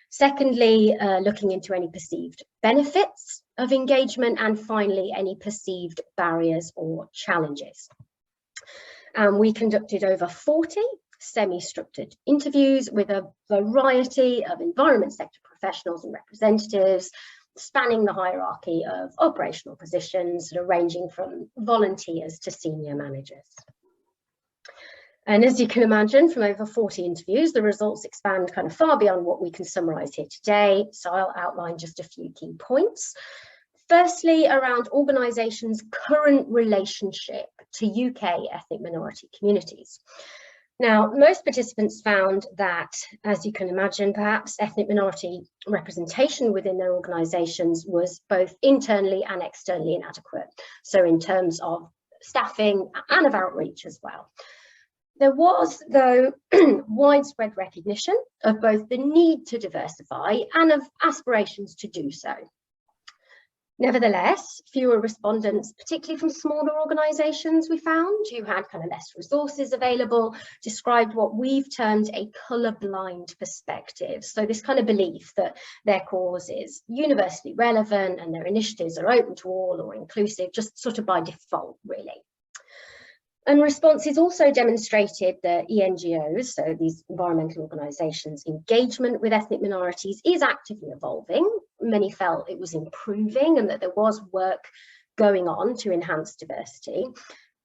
Secondly, looking into any perceived benefits of engagement, and finally, any perceived barriers or challenges. We conducted over 40 semi-structured interviews with a variety of environment sector professionals and representatives, spanning the hierarchy of operational positions, ranging from volunteers to senior managers. And as you can imagine, from over 40 interviews, the results expand kind of far beyond what we can summarise here today. So I'll outline just a few key points. Firstly, around organisations' current relationship to UK ethnic minority communities. Now, most participants found that, as you can imagine, perhaps ethnic minority representation within their organisations was both internally and externally inadequate. So in terms of staffing and of outreach as well. There was, though, widespread recognition of both the need to diversify and of aspirations to do so. Nevertheless, fewer respondents, particularly from smaller organisations we found, who had kind of less resources available, described what we've termed a colour-blind perspective. So this kind of belief that their cause is universally relevant and their initiatives are open to all or inclusive, just sort of by default, really. And responses also demonstrated that ENGOs, so these environmental organisations' engagement with ethnic minorities is actively evolving. Many felt it was improving and that there was work going on to enhance diversity.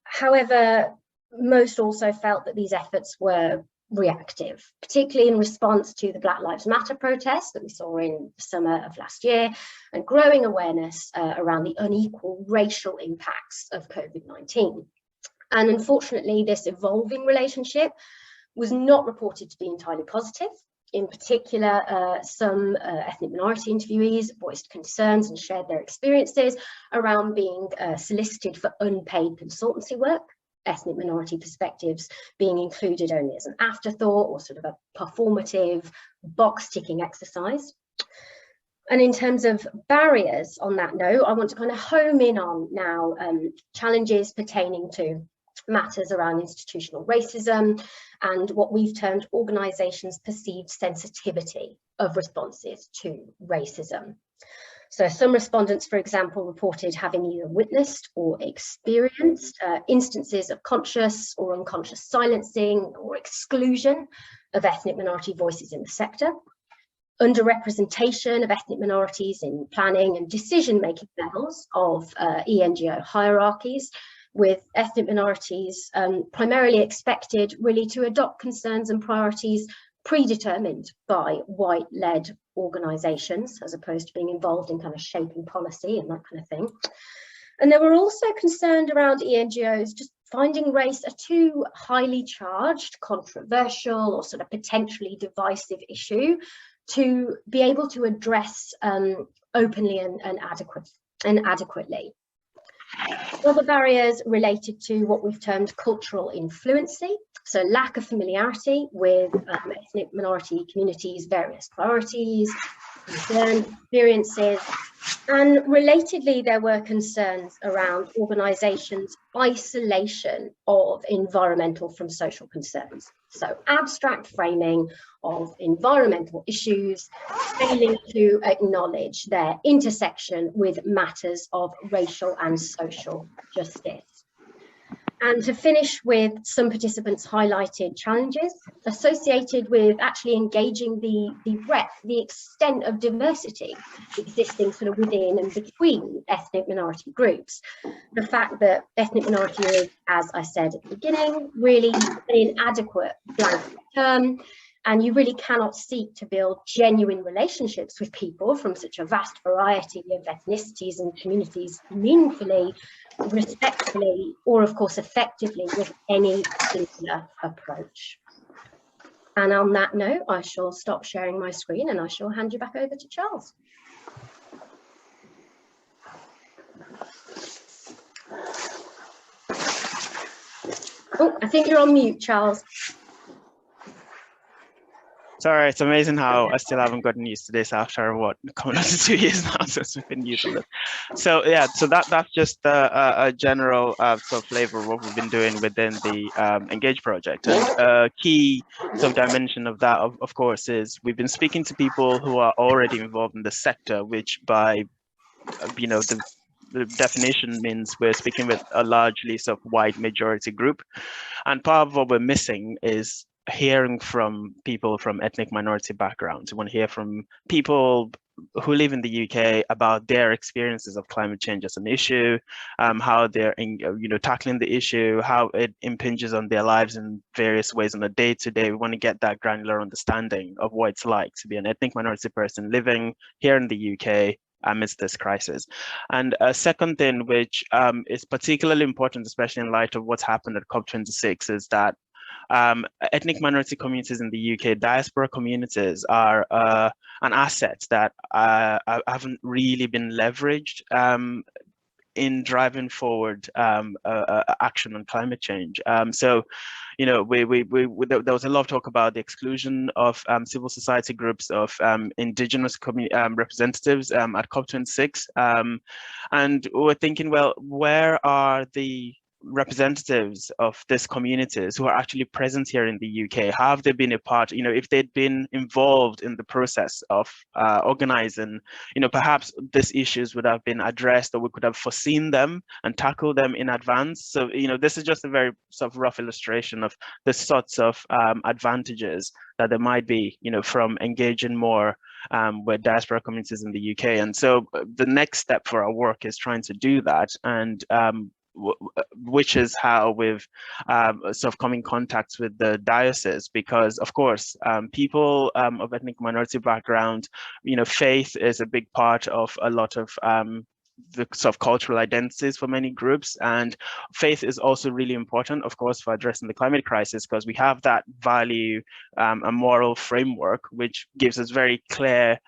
However, most also felt that these efforts were reactive, particularly in response to the Black Lives Matter protests that we saw in the summer of last year, and growing awareness around the unequal racial impacts of COVID-19. And unfortunately, this evolving relationship was not reported to be entirely positive. In particular, some ethnic minority interviewees voiced concerns and shared their experiences around being solicited for unpaid consultancy work, ethnic minority perspectives being included only as an afterthought or sort of a performative box-ticking exercise. And in terms of barriers on that note, I want to kind of home in on now challenges pertaining to matters around institutional racism and what we've termed organisations' perceived sensitivity of responses to racism. So some respondents, for example, reported having either witnessed or experienced instances of conscious or unconscious silencing or exclusion of ethnic minority voices in the sector, underrepresentation of ethnic minorities in planning and decision-making levels of ENGO hierarchies, with ethnic minorities primarily expected really to adopt concerns and priorities predetermined by white-led organisations, as opposed to being involved in kind of shaping policy and that kind of thing. And they were also concerned around ENGOs just finding race a too highly charged, controversial, or sort of potentially divisive issue to be able to address openly and adequately. Other barriers related to what we've termed cultural influency, so lack of familiarity with ethnic minority communities' various priorities, concerns, experiences, and relatedly there were concerns around organisations' isolation of environmental from social concerns. So abstract framing of environmental issues, failing to acknowledge their intersection with matters of racial and social justice. And to finish with, some participants highlighted challenges associated with actually engaging the breadth, the extent of diversity existing sort of within and between ethnic minority groups. The fact that ethnic minority is, as I said at the beginning, really an inadequate blanket term, and you really cannot seek to build genuine relationships with people from such a vast variety of ethnicities and communities meaningfully, respectfully, or of course effectively with any singular approach. And on that note, I shall stop sharing my screen and I shall hand you back over to Charles. Oh, I think you're on mute, Charles. Sorry, it's amazing how I still haven't gotten used to this after what, coming up to 2 years now since we've been using it. So yeah, so that's just a general sort of flavor of what we've been doing within the Engage project. And a key sort of dimension of that, of course, is we've been speaking to people who are already involved in the sector, which by the definition means we're speaking with a largely sort of white majority group. And part of what we're missing is hearing from people from ethnic minority backgrounds. We want to hear from people who live in the UK about their experiences of climate change as an issue, how they're tackling the issue, how it impinges on their lives in various ways on a day-to-day. We want to get that granular understanding of what it's like to be an ethnic minority person living here in the UK amidst this crisis. And a second thing, which is particularly important, especially in light of what's happened at COP26, is that ethnic minority communities in the UK, diaspora communities, are an asset that haven't really been leveraged in driving forward action on climate change. So, there was a lot of talk about the exclusion of civil society groups, of indigenous representatives at COP26, and we're thinking, well, where are the representatives of these communities who are actually present here in the UK? Have they been a part, if they'd been involved in the process of organizing, perhaps these issues would have been addressed, or we could have foreseen them and tackled them in advance. So, this is just a very sort of rough illustration of the sorts of advantages that there might be, from engaging more with diaspora communities in the UK. And so the next step for our work is trying to do that, and which is how we've sort of come in contact with the diocese, because of course people of ethnic minority background, faith is a big part of a lot of the sort of cultural identities for many groups. And faith is also really important, of course, for addressing the climate crisis, because we have that value, a moral framework, which gives us a very clear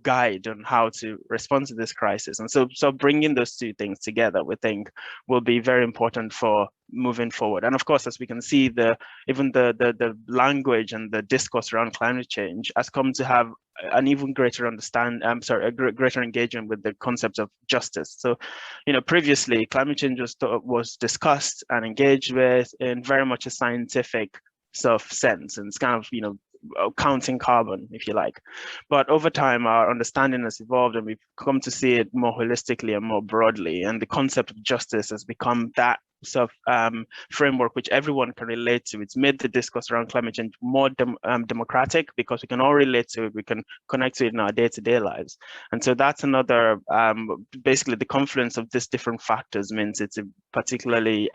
guide on how to respond to this crisis. And so bringing those two things together, we think, will be very important for moving forward. And of course, as we can see, even the language and the discourse around climate change has come to have an even greater greater engagement with the concept of justice. So, previously climate change was discussed and engaged with in very much a scientific sort of sense, and it's kind of, counting carbon, if you like. But over time, our understanding has evolved, and we've come to see it more holistically and more broadly. And the concept of justice has become that sort of framework which everyone can relate to. It's made the discourse around climate change more democratic, because we can all relate to it, we can connect to it in our day-to-day lives. And so that's another, basically the confluence of these different factors means it's a particularly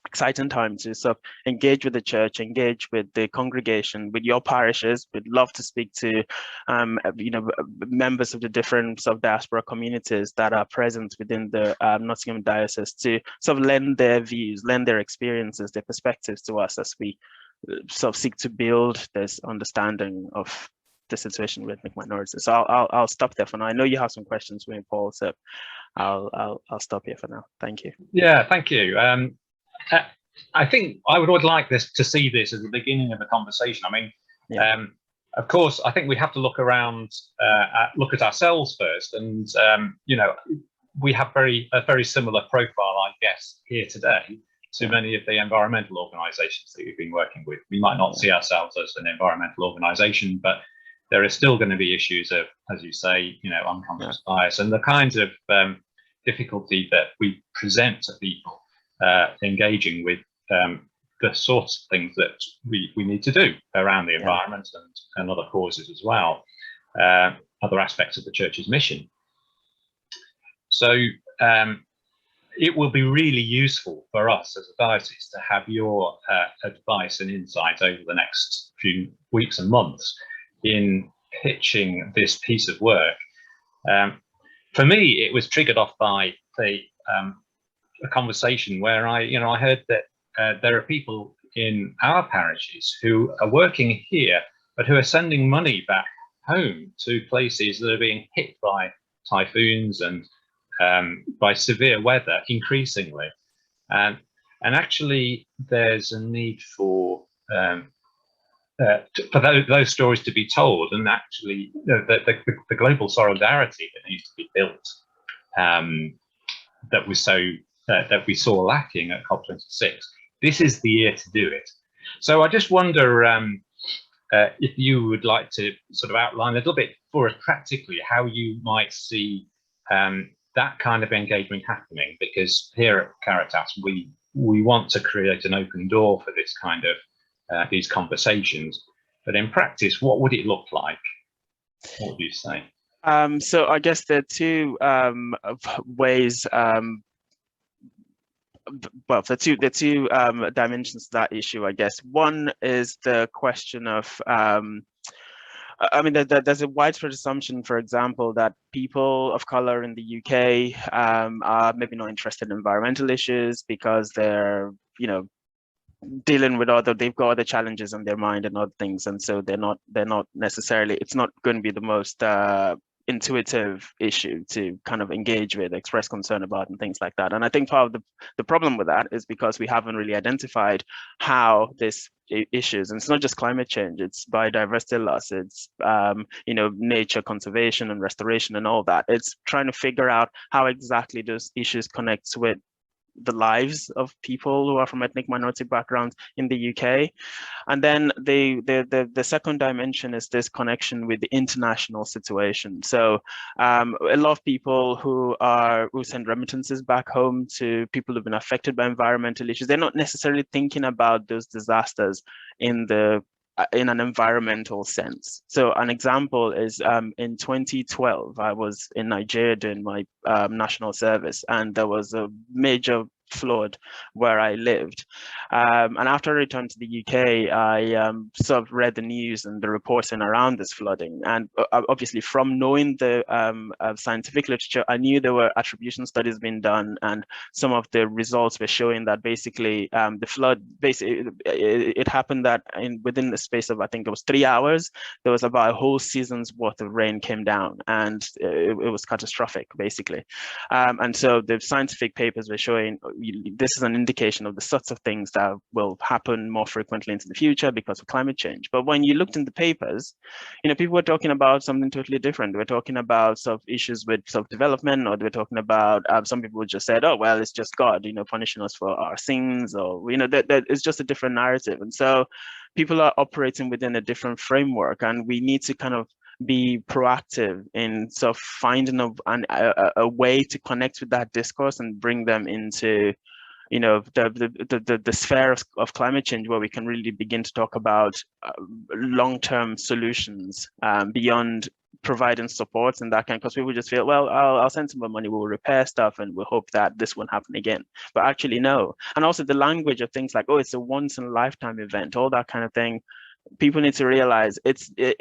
exciting time to sort of engage with the church, engage with the congregation, with your parishes. We'd love to speak to, members of the different sort of diaspora communities that are present within the Nottingham Diocese, to sort of lend their views, lend their experiences, their perspectives to us as we sort of seek to build this understanding of the situation with ethnic minorities. So I'll stop there for now. I know you have some questions for me, Paul, so I'll stop here for now. Thank you. Yeah, thank you. I think I would like to see this as the beginning of a conversation. I mean, of course, I think we have to look around, look at ourselves first, and we have a very similar profile, I guess, here today to many of the environmental organisations that we've been working with. We might not see ourselves as an environmental organisation, but there are still going to be issues of, as you say, unconscious bias and the kinds of difficulty that we present to people engaging with the sorts of things that we need to do around the environment and other causes as well, other aspects of the church's mission. So it will be really useful for us as a diocese to have your advice and insight over the next few weeks and months in pitching this piece of work. For me, it was triggered off by a conversation where I heard that there are people in our parishes who are working here, but who are sending money back home to places that are being hit by typhoons and by severe weather increasingly. And actually, there's a need for those stories to be told, and actually the global solidarity that needs to be built, that we saw lacking at COP26. This is the year to do it. So I just wonder if you would like to sort of outline a little bit for us practically how you might see that kind of engagement happening, because here at Caritas we want to create an open door for this kind of these conversations. But in practice, what would it look like? What would you say? So I guess there are two ways. Well, the two dimensions to that issue, I guess. One is the question of, I mean, there's a widespread assumption, for example, that people of color in the UK are maybe not interested in environmental issues because they're, dealing with they've got other challenges on their mind and other things, and so they're not necessarily. It's not going to be the most intuitive issue to kind of engage with, express concern about, and things like that. And I think part of the problem with that is because we haven't really identified how this issues, and it's not just climate change, it's biodiversity loss, it's nature conservation and restoration and all that. It's trying to figure out how exactly those issues connect with the lives of people who are from ethnic minority backgrounds in the UK. And then the second dimension is this connection with the international situation. So a lot of people who send remittances back home to people who've been affected by environmental issues, they're not necessarily thinking about those disasters in an environmental sense. So an example is in 2012, I was in Nigeria doing my national service, and there was a major flood where I lived. And after I returned to the UK, I sort of read the news and the reports in around this flooding. And obviously from knowing the scientific literature, I knew there were attribution studies being done, and some of the results were showing that basically the flood, basically it happened that within the space of, I think it was 3 hours, there was about a whole season's worth of rain came down, and it was catastrophic basically. And so the scientific papers were showing this is an indication of the sorts of things that will happen more frequently into the future because of climate change. But when you looked in the papers, people were talking about something totally different. We're talking about sort of issues with self-development, or we're talking about some people just said, oh well, it's just God punishing us for our sins, or that it's just a different narrative. And so people are operating within a different framework, and we need to kind of be proactive in sort of finding a way to connect with that discourse and bring them into the sphere of climate change, where we can really begin to talk about long-term solutions beyond providing support and that kind, because people just feel, well, I'll send some more money, we'll repair stuff, and we'll hope that this won't happen again. But actually, no. And also the language of things like, oh, it's a once-in-a-lifetime event, all that kind of thing. People need to realize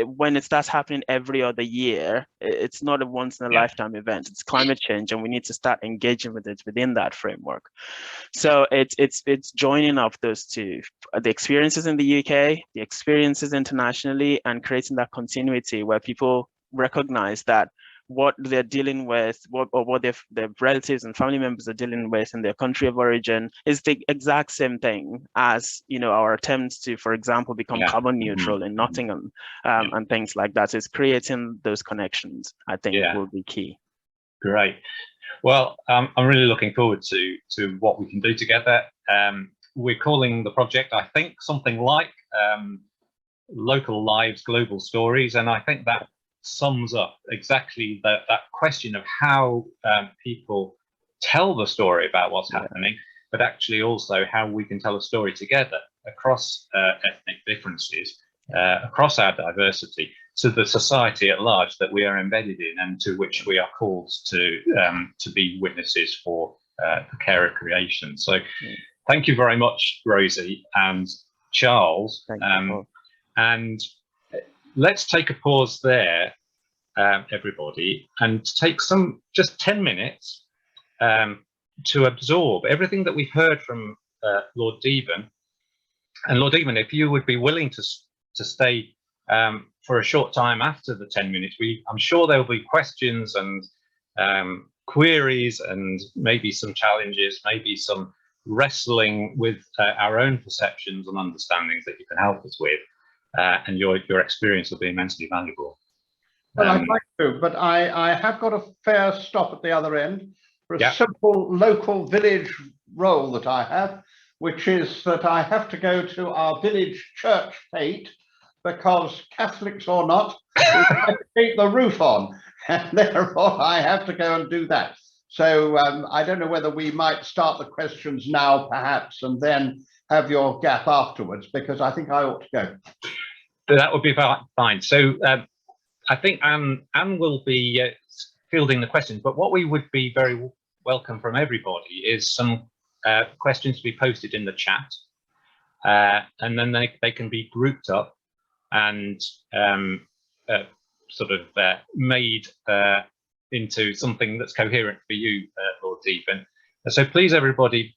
when it starts happening every other year, it's not a once-in-a-lifetime event. It's climate change, and we need to start engaging with it within that framework. So it's joining up those two, the experiences in the UK, the experiences internationally, and creating that continuity where people recognize that what they're dealing with, what their relatives and family members are dealing with in their country of origin, is the exact same thing as our attempts to, for example, become carbon neutral in Nottingham, and things like that. So it's creating those connections, I think, will be key. Great. Well, I'm really looking forward to what we can do together. We're calling the project, I think, something like Local Lives, Global Stories, and I think that sums up exactly that question of how people tell the story about what's happening, but actually also how we can tell a story together across ethnic differences, across our diversity, to the society at large that we are embedded in, and to which we are called to be witnesses for the care of creation. So thank you very much, Rosie and Charles. Thank you, and let's take a pause there, everybody, and take just 10 minutes to absorb everything that we've heard from Lord Deben. And Lord Deben, if you would be willing to stay for a short time after the 10 minutes, I'm sure there will be questions and queries, and maybe some challenges, maybe some wrestling with our own perceptions and understandings that you can help us with. And your experience will be immensely valuable. Well, I'd like to, but I have got a fair stop at the other end for a simple local village role that I have, which is that I have to go to our village church fete, because Catholics or not, we have to keep the roof on, and therefore I have to go and do that. So I don't know whether we might start the questions now, perhaps, and then have your gap afterwards, because I think I ought to go. That would be fine. So I think Anne will be fielding the questions, but what we would be very welcome from everybody is some questions to be posted in the chat, and then they can be grouped up and sort of made into something that's coherent for you, Lord Deben. So please, everybody,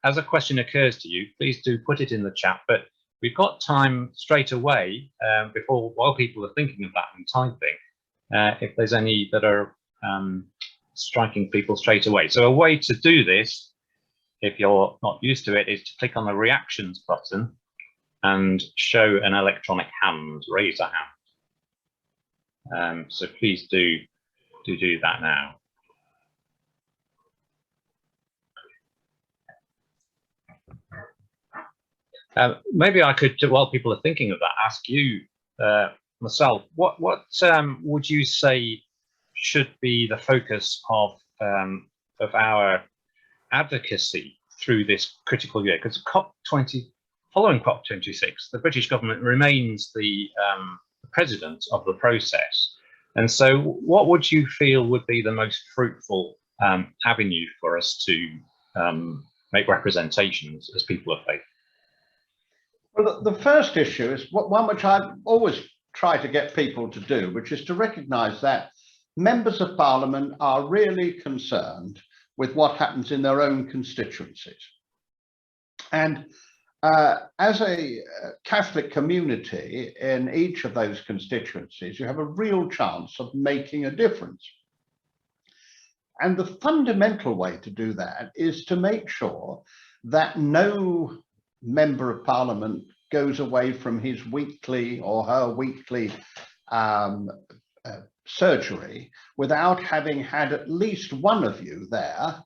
as a question occurs to you, please do put it in the chat. But we've got time straight away while people are thinking of that and typing, if there's any that are striking people straight away. So a way to do this, if you're not used to it, is to click on the reactions button and show an electronic hand, raise a hand. So please do that now. Maybe I could, while people are thinking of that, ask you, myself, what would you say should be the focus of our advocacy through this critical year? Because following COP26, the British government remains the president of the process. And so what would you feel would be the most fruitful avenue for us to make representations as people of faith? Well, the first issue is one which I always try to get people to do, which is to recognise that members of Parliament are really concerned with what happens in their own constituencies. And as a Catholic community in each of those constituencies, you have a real chance of making a difference. And the fundamental way to do that is to make sure that no member of Parliament goes away from his weekly or her weekly surgery without having had at least one of you there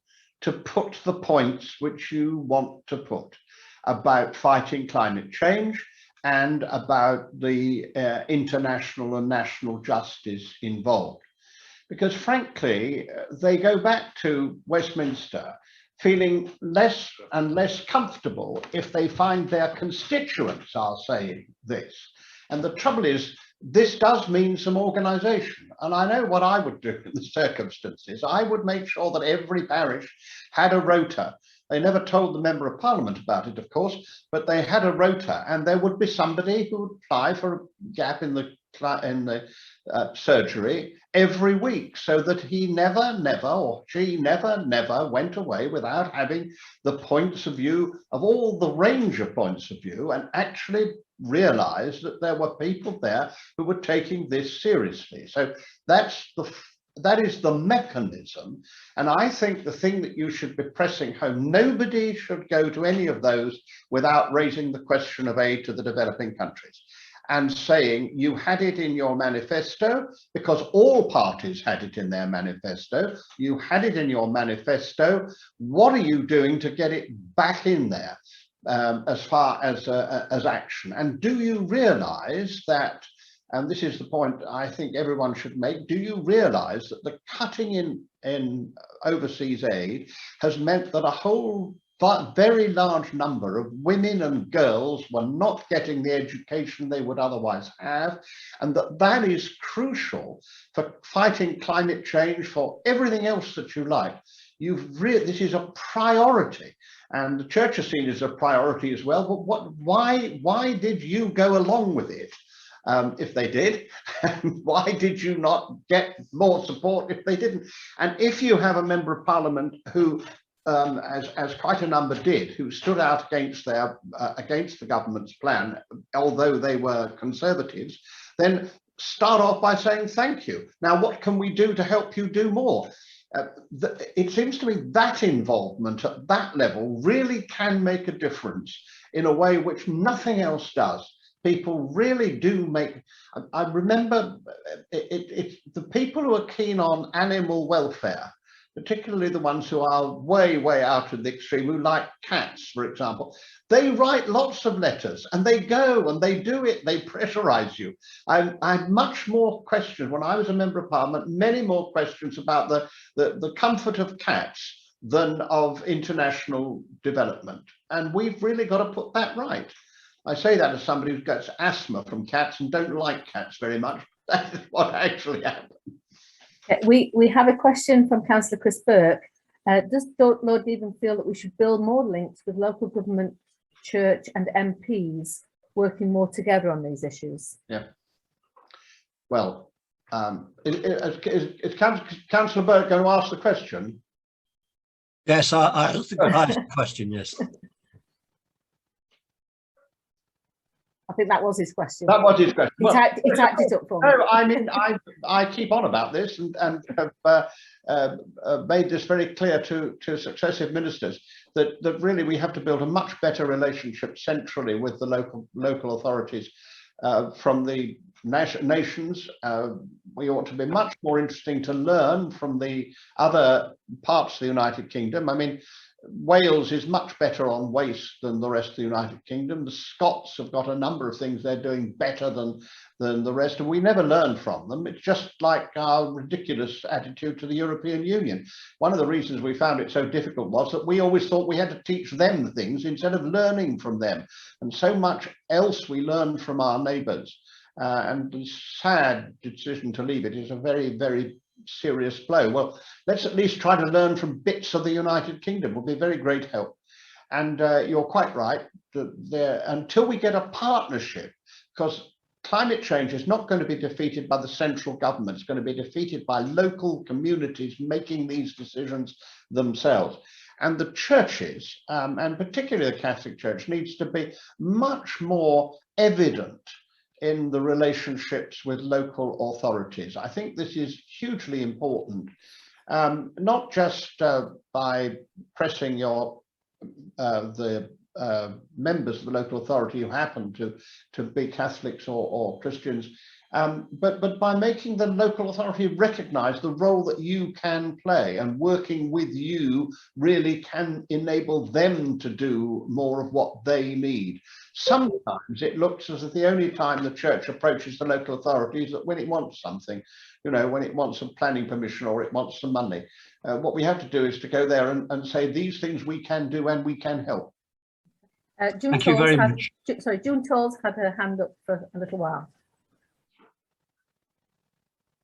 to put the points which you want to put about fighting climate change and about the international and national justice involved. Because frankly, they go back to Westminster feeling less and less comfortable if they find their constituents are saying this. And the trouble is, this does mean some organisation. And I know what I would do in the circumstances. I would make sure that every parish had a rota. They never told the Member of Parliament about it, of course, but they had a rota, and there would be somebody who would apply for a gap in the surgery every week, so that he never or she never went away without having the points of view of all the range of points of view, and actually realized that there were people there who were taking this seriously. So that is the mechanism. And I think the thing that you should be pressing home, nobody should go to any of those without raising the question of aid to the developing countries and saying you had it in your manifesto, because all parties had it in their manifesto. You had it in your manifesto. What are you doing to get it back in there as far as action? And do you realize that, and this is the point I think everyone should make, do you realize that the cutting in overseas aid has meant that a whole very large number of women and girls were not getting the education they would otherwise have, and that is crucial for fighting climate change, for everything else that you like. This is a priority, and the church has seen it as a priority as well. But why did you go along with it? If they did, why did you not get more support if they didn't? And if you have a Member of Parliament who, as quite a number did, who stood out against the government's plan, although they were Conservatives, then start off by saying thank you. Now, what can we do to help you do more? It seems to me that involvement at that level really can make a difference in a way which nothing else does. People really do make. I remember it's the people who are keen on animal welfare, particularly the ones who are way out of the extreme, who like cats, for example. They write lots of letters, and they go and they do it. They pressurize you. I had much more questions when I was a Member of Parliament, many more questions about the comfort of cats than of international development. And we've really got to put that right. I say that as somebody who gets asthma from cats and don't like cats very much. That is what actually happened. We have a question from Councillor Chris Burke. Does Lord Deben feel that we should build more links with local government, church and MPs working more together on these issues? Yeah. Well, is Councillor Burke going to ask the question? Yes, I asked the question, yes. I think that was his question. That was his question. He typed it up for me. No, I mean, I keep on about this and have made this very clear to successive ministers that really we have to build a much better relationship centrally with the local authorities from the nations. We ought to be much more interesting to learn from the other parts of the United Kingdom. I mean, Wales is much better on waste than the rest of the United Kingdom. The Scots have got a number of things they're doing better than the rest, and we never learn from them. It's just like our ridiculous attitude to the European Union. One of the reasons we found it so difficult was that we always thought we had to teach them things instead of learning from them. And so much else we learn from our neighbours. And the sad decision to leave it is a very serious blow. Well, let's at least try to learn from bits of the United Kingdom. Will be very great help. And you're quite right, that until we get a partnership, because climate change is not going to be defeated by the central government. It's going to be defeated by local communities making these decisions themselves. And the churches, and particularly the Catholic Church, needs to be much more evident in the relationships with local authorities. I think this is hugely important, not just by pressing the members of the local authority who happen to be Catholics or Christians, but by making the local authority recognize the role that you can play, and working with you really can enable them to do more of what they need. Sometimes it looks as if the only time the church approaches the local authority is that when it wants something, you know, when it wants some planning permission or it wants some money. What we have to do is to go there and say these things we can do and we can help. Thank you very much. Sorry, June Tolls had her hand up for a little while.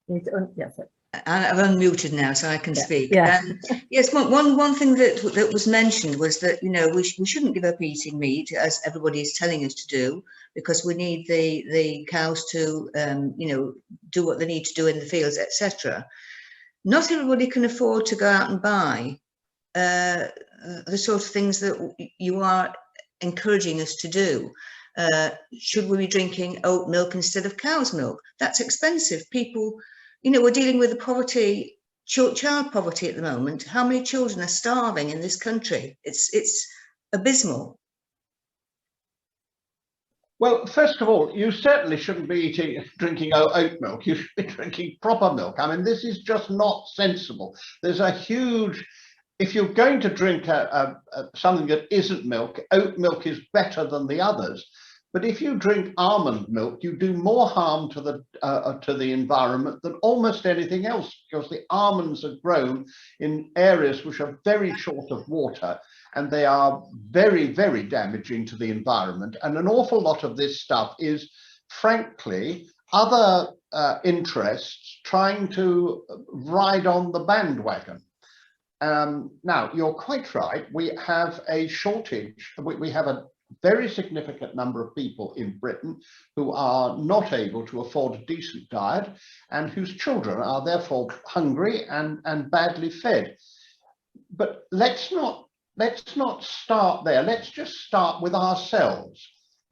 Yes. I've unmuted now, so I can speak. Yeah. Yes, one thing that was mentioned was that, you know, we shouldn't give up eating meat, as everybody is telling us to do, because we need the cows to, you know, do what they need to do in the fields, etc. Not everybody can afford to go out and buy the sort of things that you are encouraging us to do. Should we be drinking oat milk instead of cow's milk? That's expensive. People, you know, we're dealing with the poverty, child poverty at the moment. How many children are starving in this country? It's abysmal. Well, first of all, you certainly shouldn't be drinking oat milk. You should be drinking proper milk. I mean, this is just not sensible. There's a huge, if you're going to drink something that isn't milk, oat milk is better than the others. But if you drink almond milk, you do more harm to the environment than almost anything else, because the almonds are grown in areas which are very short of water, and they are very, very damaging to the environment. And an awful lot of this stuff is, frankly, other interests trying to ride on the bandwagon. Now, you're quite right. We have a shortage. We have a very significant number of people in Britain who are not able to afford a decent diet, and whose children are therefore hungry and badly fed. But let's not start there. Let's just start with ourselves.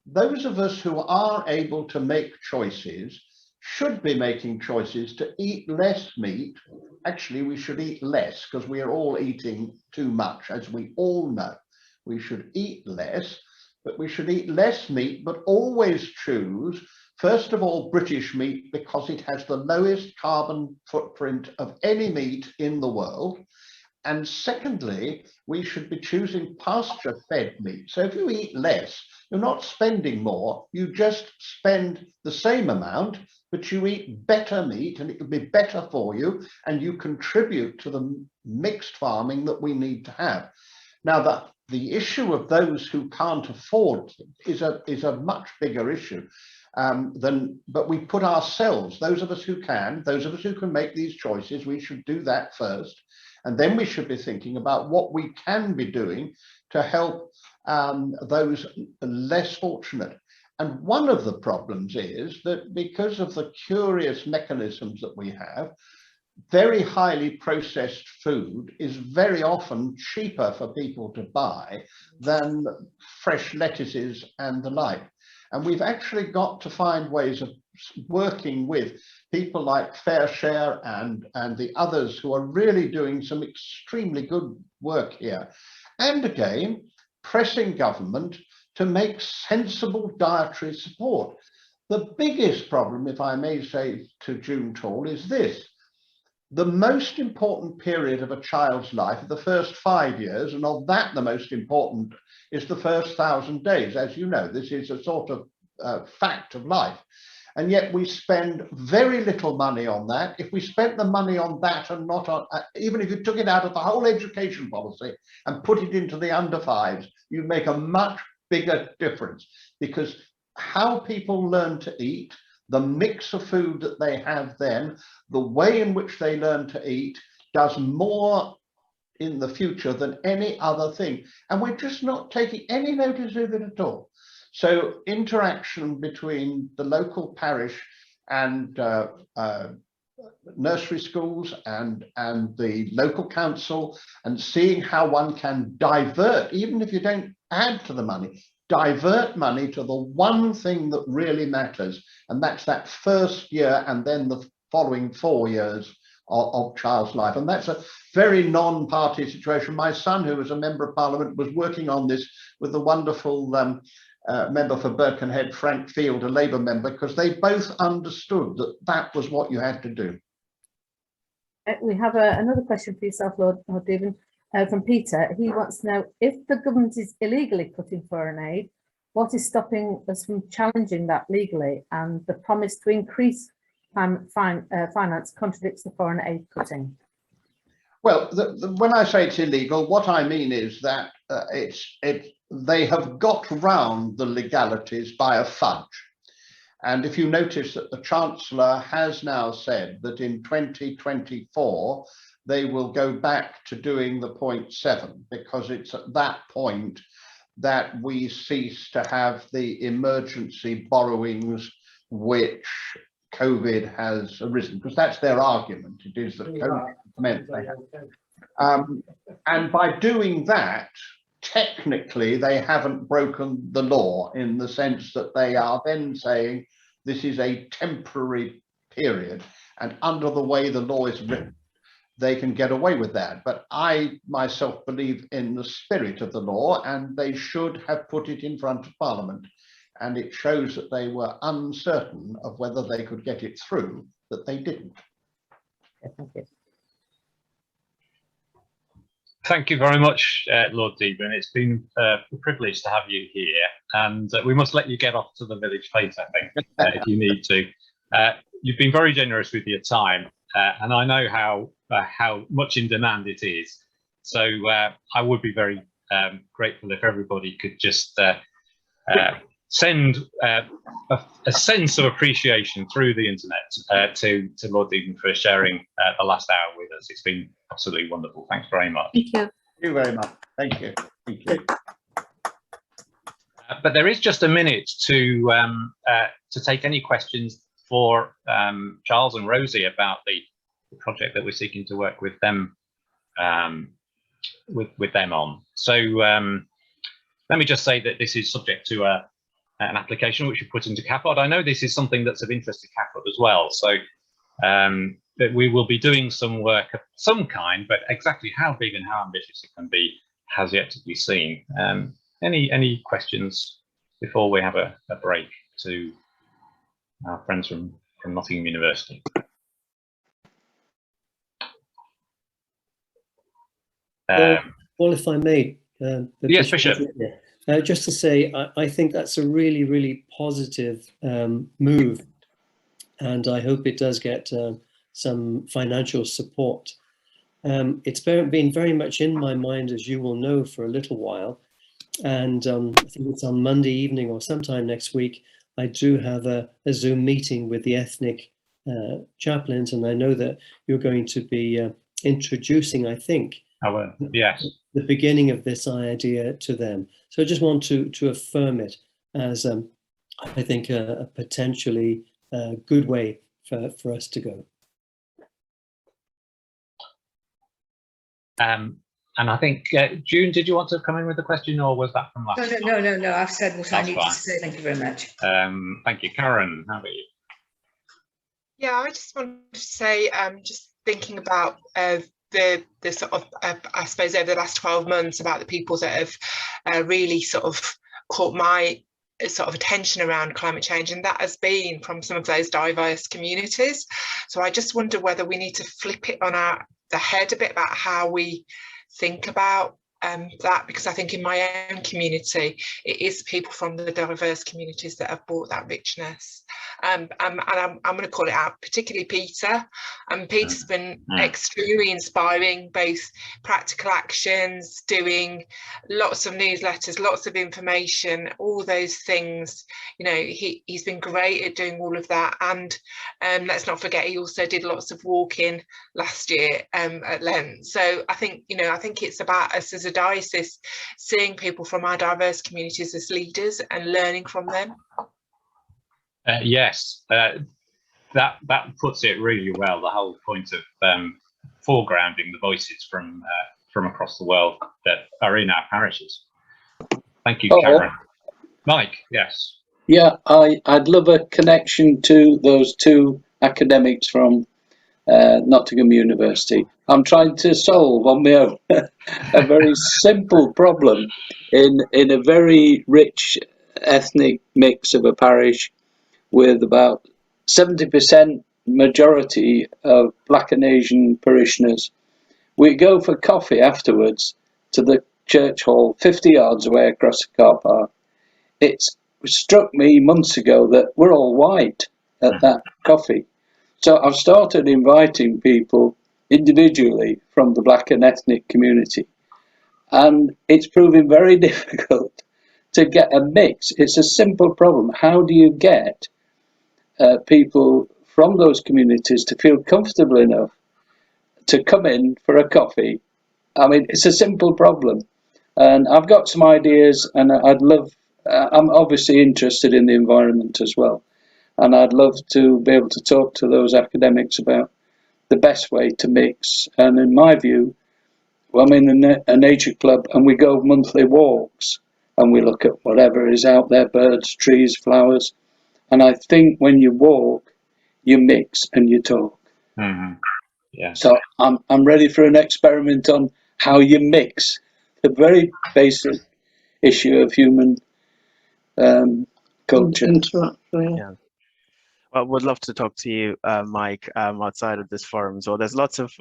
Those of us who are able to make choices should be making choices to eat less meat. Actually, we should eat less, because we are all eating too much, as we all know. We should eat less, but we should eat less meat, but always choose, first of all, British meat, because it has the lowest carbon footprint of any meat in the world. And secondly, we should be choosing pasture-fed meat. So if you eat less, you're not spending more, you just spend the same amount, but you eat better meat, and it will be better for you, and you contribute to the mixed farming that we need to have. Now, the issue of those who can't afford is a much bigger issue but we put ourselves, those of us who can make these choices, we should do that first. And then we should be thinking about what we can be doing to help those less fortunate. And one of the problems is that because of the curious mechanisms that we have, very highly processed food is very often cheaper for people to buy than fresh lettuces and the like. And we've actually got to find ways of working with people like Fair Share and the others who are really doing some extremely good work here. And again, pressing government to make sensible dietary support. The biggest problem, if I may say to June Tall, is this. The most important period of a child's life are the first 5 years, and of that, the most important is the first 1,000 days. As you know, this is a sort of fact of life. And yet we spend very little money on that. If we spent the money on that and not on, even if you took it out of the whole education policy and put it into the under fives, you'd make a much bigger difference, because how people learn to eat, the mix of food that they have then, the way in which they learn to eat, does more in the future than any other thing. And we're just not taking any notice of it at all. So interaction between the local parish and nursery schools and the local council, and seeing how one can divert, even if you don't add to the money, divert money to the one thing that really matters, and that's that first year and then the following 4 years of child's life. And that's a very non-party situation. My son, who was a member of parliament, was working on this with the wonderful member for Birkenhead, Frank Field, a Labour member, because they both understood that that was what you had to do. We have another question for yourself, Lord Deben, from Peter. He wants to know, if the government is illegally cutting foreign aid, what is stopping us from challenging that legally? And the promise to increase finance contradicts the foreign aid cutting. Well, when I say it's illegal, what I mean is that they have got round the legalities by a fudge. And if you notice that the Chancellor has now said that in 2024, they will go back to doing the 0.7, because it's at that point that we cease to have the emergency borrowings which COVID has arisen, because that's their argument. It is that COVID meant they have. And by doing that, technically, they haven't broken the law, in the sense that they are then saying this is a temporary period, and under the way the law is written, they can get away with that. But I myself believe in the spirit of the law, and they should have put it in front of Parliament. And it shows that they were uncertain of whether they could get it through, that they didn't. Thank you. Thank you very much, Lord Deben. It's been a privilege to have you here, and we must let you get off to the village plate, I think, if you need to. You've been very generous with your time, and I know how much in demand it is. So I would be very grateful if everybody could just send a sense of appreciation through the internet to Lord Deben for sharing the last hour with us. It's been absolutely wonderful. Thanks very much. Thank you. Thank you very much. Thank you. Thank you. But there is just a minute to take any questions for Charles and Rosie about the project that we're seeking to work with them with them on. So let me just say that this is subject to an application which we put into CAPOD. I know this is something that's of interest to CAPOD as well, so that we will be doing some work of some kind, but exactly how big and how ambitious it can be has yet to be seen. Any questions before we have a break to our friends from Nottingham University? Well, if I may, yes, Bishop. Just to say, I think that's a really, really positive move, and I hope it does get some financial support. It's been very much in my mind, as you will know, for a little while, and I think it's on Monday evening or sometime next week, I do have a Zoom meeting with the ethnic chaplains, and I know that you're going to be introducing, I think, yes, the beginning of this idea to them. So I just want to affirm it as, I think, a potentially good way for us to go. And I think, June, did you want to come in with a question, or was that from last time? No, I've said what I need to say. Thank you very much. Thank you. Karen, how about you? Yeah, I just wanted to say, just thinking about the sort of, I suppose, over the last 12 months, about the people that have really sort of caught my sort of attention around climate change, and that has been from some of those diverse communities. So I just wonder whether we need to flip it on the head a bit about how we think about that, because I think in my own community, it is people from the diverse communities that have brought that richness. and I'm going to call it out, particularly Peter. And Peter's been extremely inspiring, both practical actions, doing lots of newsletters, lots of information, all those things. You know, he's been great at doing all of that. And let's not forget, he also did lots of walking last year at Lent. So I think, you know, I think it's about us as a diocese seeing people from our diverse communities as leaders and learning from them. Yes, that puts it really well. The whole point of foregrounding the voices from across the world that are in our parishes. Thank you, Karen. Mike, yes. Yeah, I'd love a connection to those two academics from Nottingham University. I'm trying to solve on my own a very simple problem in a very rich ethnic mix of a parish with about 70% majority of Black and Asian parishioners. We go for coffee afterwards to the church hall 50 yards away across the car park. It struck me months ago that we're all white at that coffee. So I've started inviting people individually from the Black and ethnic community. And it's proving very difficult to get a mix. It's a simple problem. How do you get people from those communities to feel comfortable enough to come in for a coffee? I mean, it's a simple problem. And I've got some ideas, and I'd love, I'm obviously interested in the environment as well. And I'd love to be able to talk to those academics about the best way to mix. And in my view, well, I'm in a nature club and we go monthly walks and we look at whatever is out there, birds, trees, flowers. And I think when you walk, you mix and you talk. Yeah. So I'm ready for an experiment on how you mix the very basic issue of human culture. Yeah. Well, would love to talk to you, Mike, outside of this forum. So there's lots of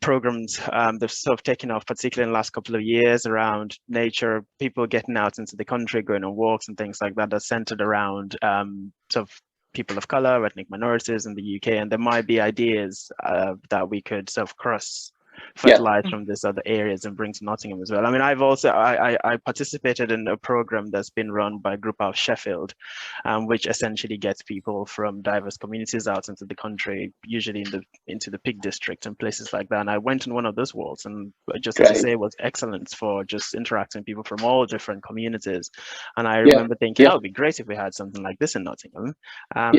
programs they've sort of taken off, particularly in the last couple of years, around nature, people getting out into the country, going on walks and things like that, that's centered around sort of people of color, ethnic minorities in the UK. And there might be ideas that we could sort of cross fertilize from these other areas and bring to Nottingham as well. I mean, I've also I participated in a program that's been run by a group out of Sheffield, which essentially gets people from diverse communities out into the country, usually into the Peak District and places like that. And I went on one of those walks, and just to say, it was excellent for just interacting with people from all different communities. And I remember thinking, that would be great if we had something like this in Nottingham.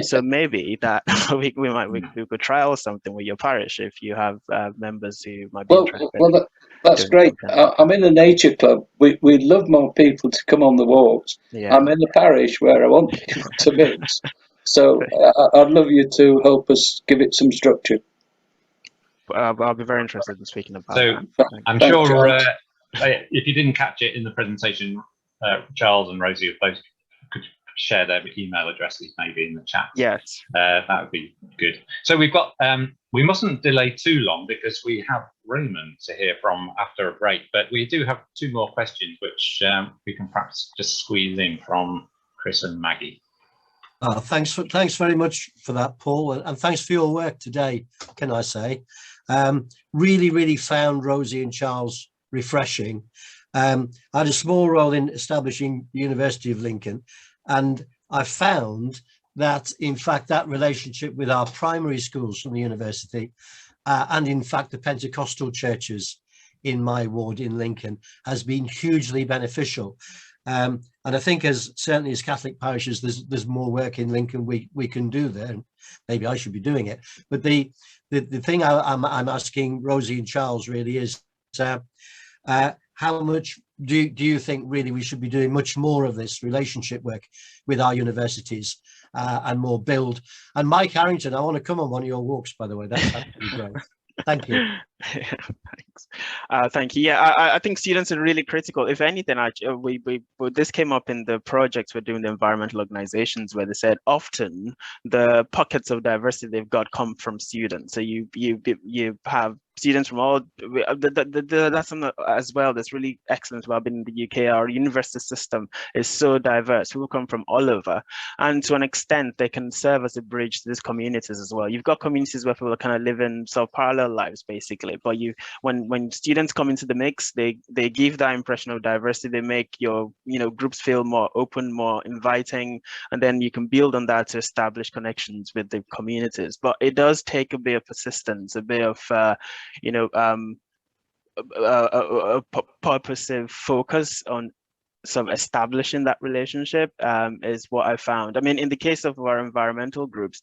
So maybe that we could trial something with your parish if you have members who might be interested. Well, that's great. I'm in a nature club. We'd love more people to come on the walks. I'm in the parish where I want people to mix. So I'd love you to help us give it some structure. I'll be very interested in speaking about that. I'm sure if you didn't catch it in the presentation, Charles and Rosie have both could share their email addresses maybe in the chat. Yes. That would be good. So we've got, we mustn't delay too long because we have Raymond to hear from after a break, but we do have two more questions which we can perhaps just squeeze in from Chris and Maggie. Thanks very much for that, Paul, and thanks for your work today, can I say. Really found Rosie and Charles refreshing. I had a small role in establishing the University of Lincoln, and I found that, in fact, that relationship with our primary schools from the university and, in fact, the Pentecostal churches in my ward in Lincoln has been hugely beneficial. And I think certainly as Catholic parishes, there's more work in Lincoln we can do there. And maybe I should be doing it. But the thing I'm asking Rosie and Charles really is, how much do you think really we should be doing much more of this relationship work with our universities and more build? And Mike Harrington, I want to come on one of your walks, by the way. That's absolutely great. Thank you. Thanks. Thank you. Yeah, I think students are really critical. If anything, this came up in the projects we're doing, the environmental organizations, where they said often the pockets of diversity they've got come from students. So you have students from all, that's something as well that's really excellent about being in the UK. Our university system is so diverse. People come from all over, and to an extent they can serve as a bridge to these communities as well. You've got communities where people are kind of living sort of parallel lives basically, but when students come into the mix, they give that impression of diversity. They make your groups feel more open, more inviting, and then you can build on that to establish connections with the communities. But it does take a bit of persistence, a bit of a purposive focus on sort of establishing that relationship is what I found. I mean, in the case of our environmental groups,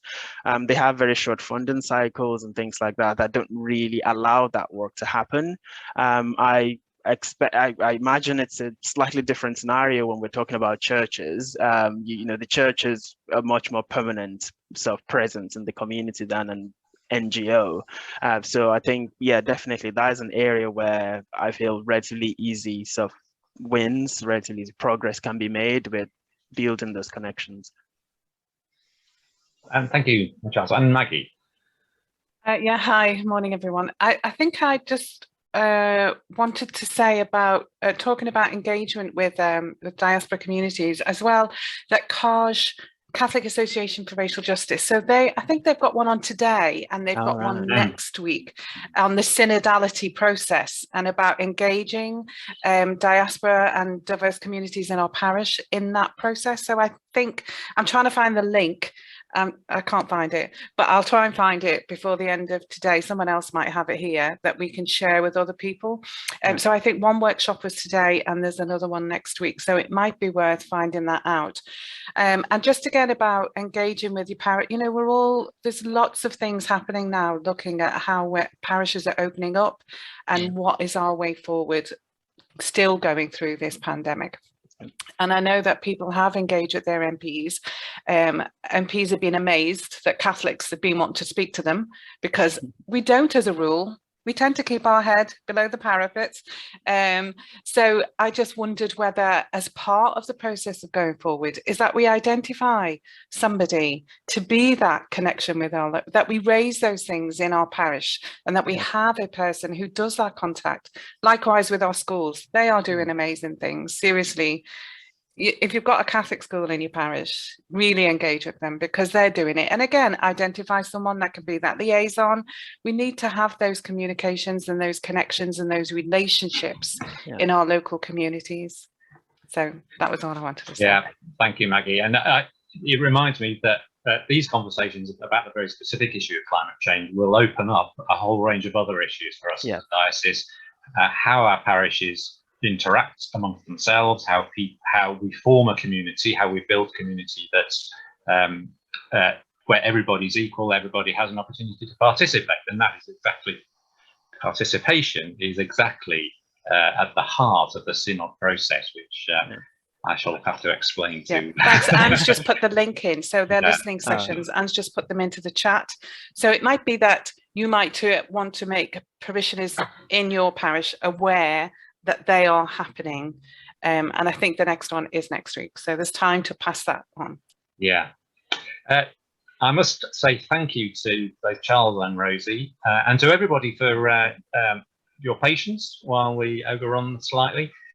they have very short funding cycles and things like that don't really allow that work to happen. I imagine it's a slightly different scenario when we're talking about churches. The church is a much more permanent sort of presence in the community than an NGO. So I think, yeah, definitely that is an area where I feel relatively easy sort of wins, relatively easy progress can be made with building those connections. And thank you, Charles. And Maggie. Yeah, hi, morning everyone. I think I just wanted to say about talking about engagement with diaspora communities as well, that Catholic Association for Racial Justice. So I think they've got one on today, and they've got one next week on the synodality process and about engaging diaspora and diverse communities in our parish in that process. So I think I'm trying to find the link. I can't find it, but I'll try and find it before the end of today. Someone else might have it here that we can share with other people. So I think one workshop was today and there's another one next week. So it might be worth finding that out. And just again about engaging with your parish, there's lots of things happening now, looking at how parishes are opening up and what is our way forward, still going through this pandemic. And I know that people have engaged with their MPs. MPs have been amazed that Catholics have been wanting to speak to them, because we don't, as a rule, we tend to keep our head below the parapet. So I just wondered whether, as part of the process of going forward, is that we identify somebody to be that connection with that we raise those things in our parish, and that we have a person who does that contact. Likewise with our schools, they are doing amazing things. Seriously, if you've got a Catholic school in your parish, really engage with them, because they're doing it. And again, identify someone that can be that liaison. We need to have those communications and those connections and those relationships in our local communities. So that was all I wanted to say. Yeah, thank you, Maggie. And it reminds me that these conversations about the very specific issue of climate change will open up a whole range of other issues for us as a diocese. How our parishes interact amongst themselves, how we form a community, how we build community that's where everybody's equal, everybody has an opportunity to participate, and that is exactly, participation is exactly at the heart of the synod process, which I shall have to explain to. Thanks. Anne's just put the link in, so they're listening sessions. Anne's just put them into the chat. So it might be that you might want to make parishioners in your parish aware that they are happening, and I think the next one is next week, so there's time to pass that on. Yeah, I must say thank you to both Charles and Rosie, and to everybody for your patience while we overrun slightly.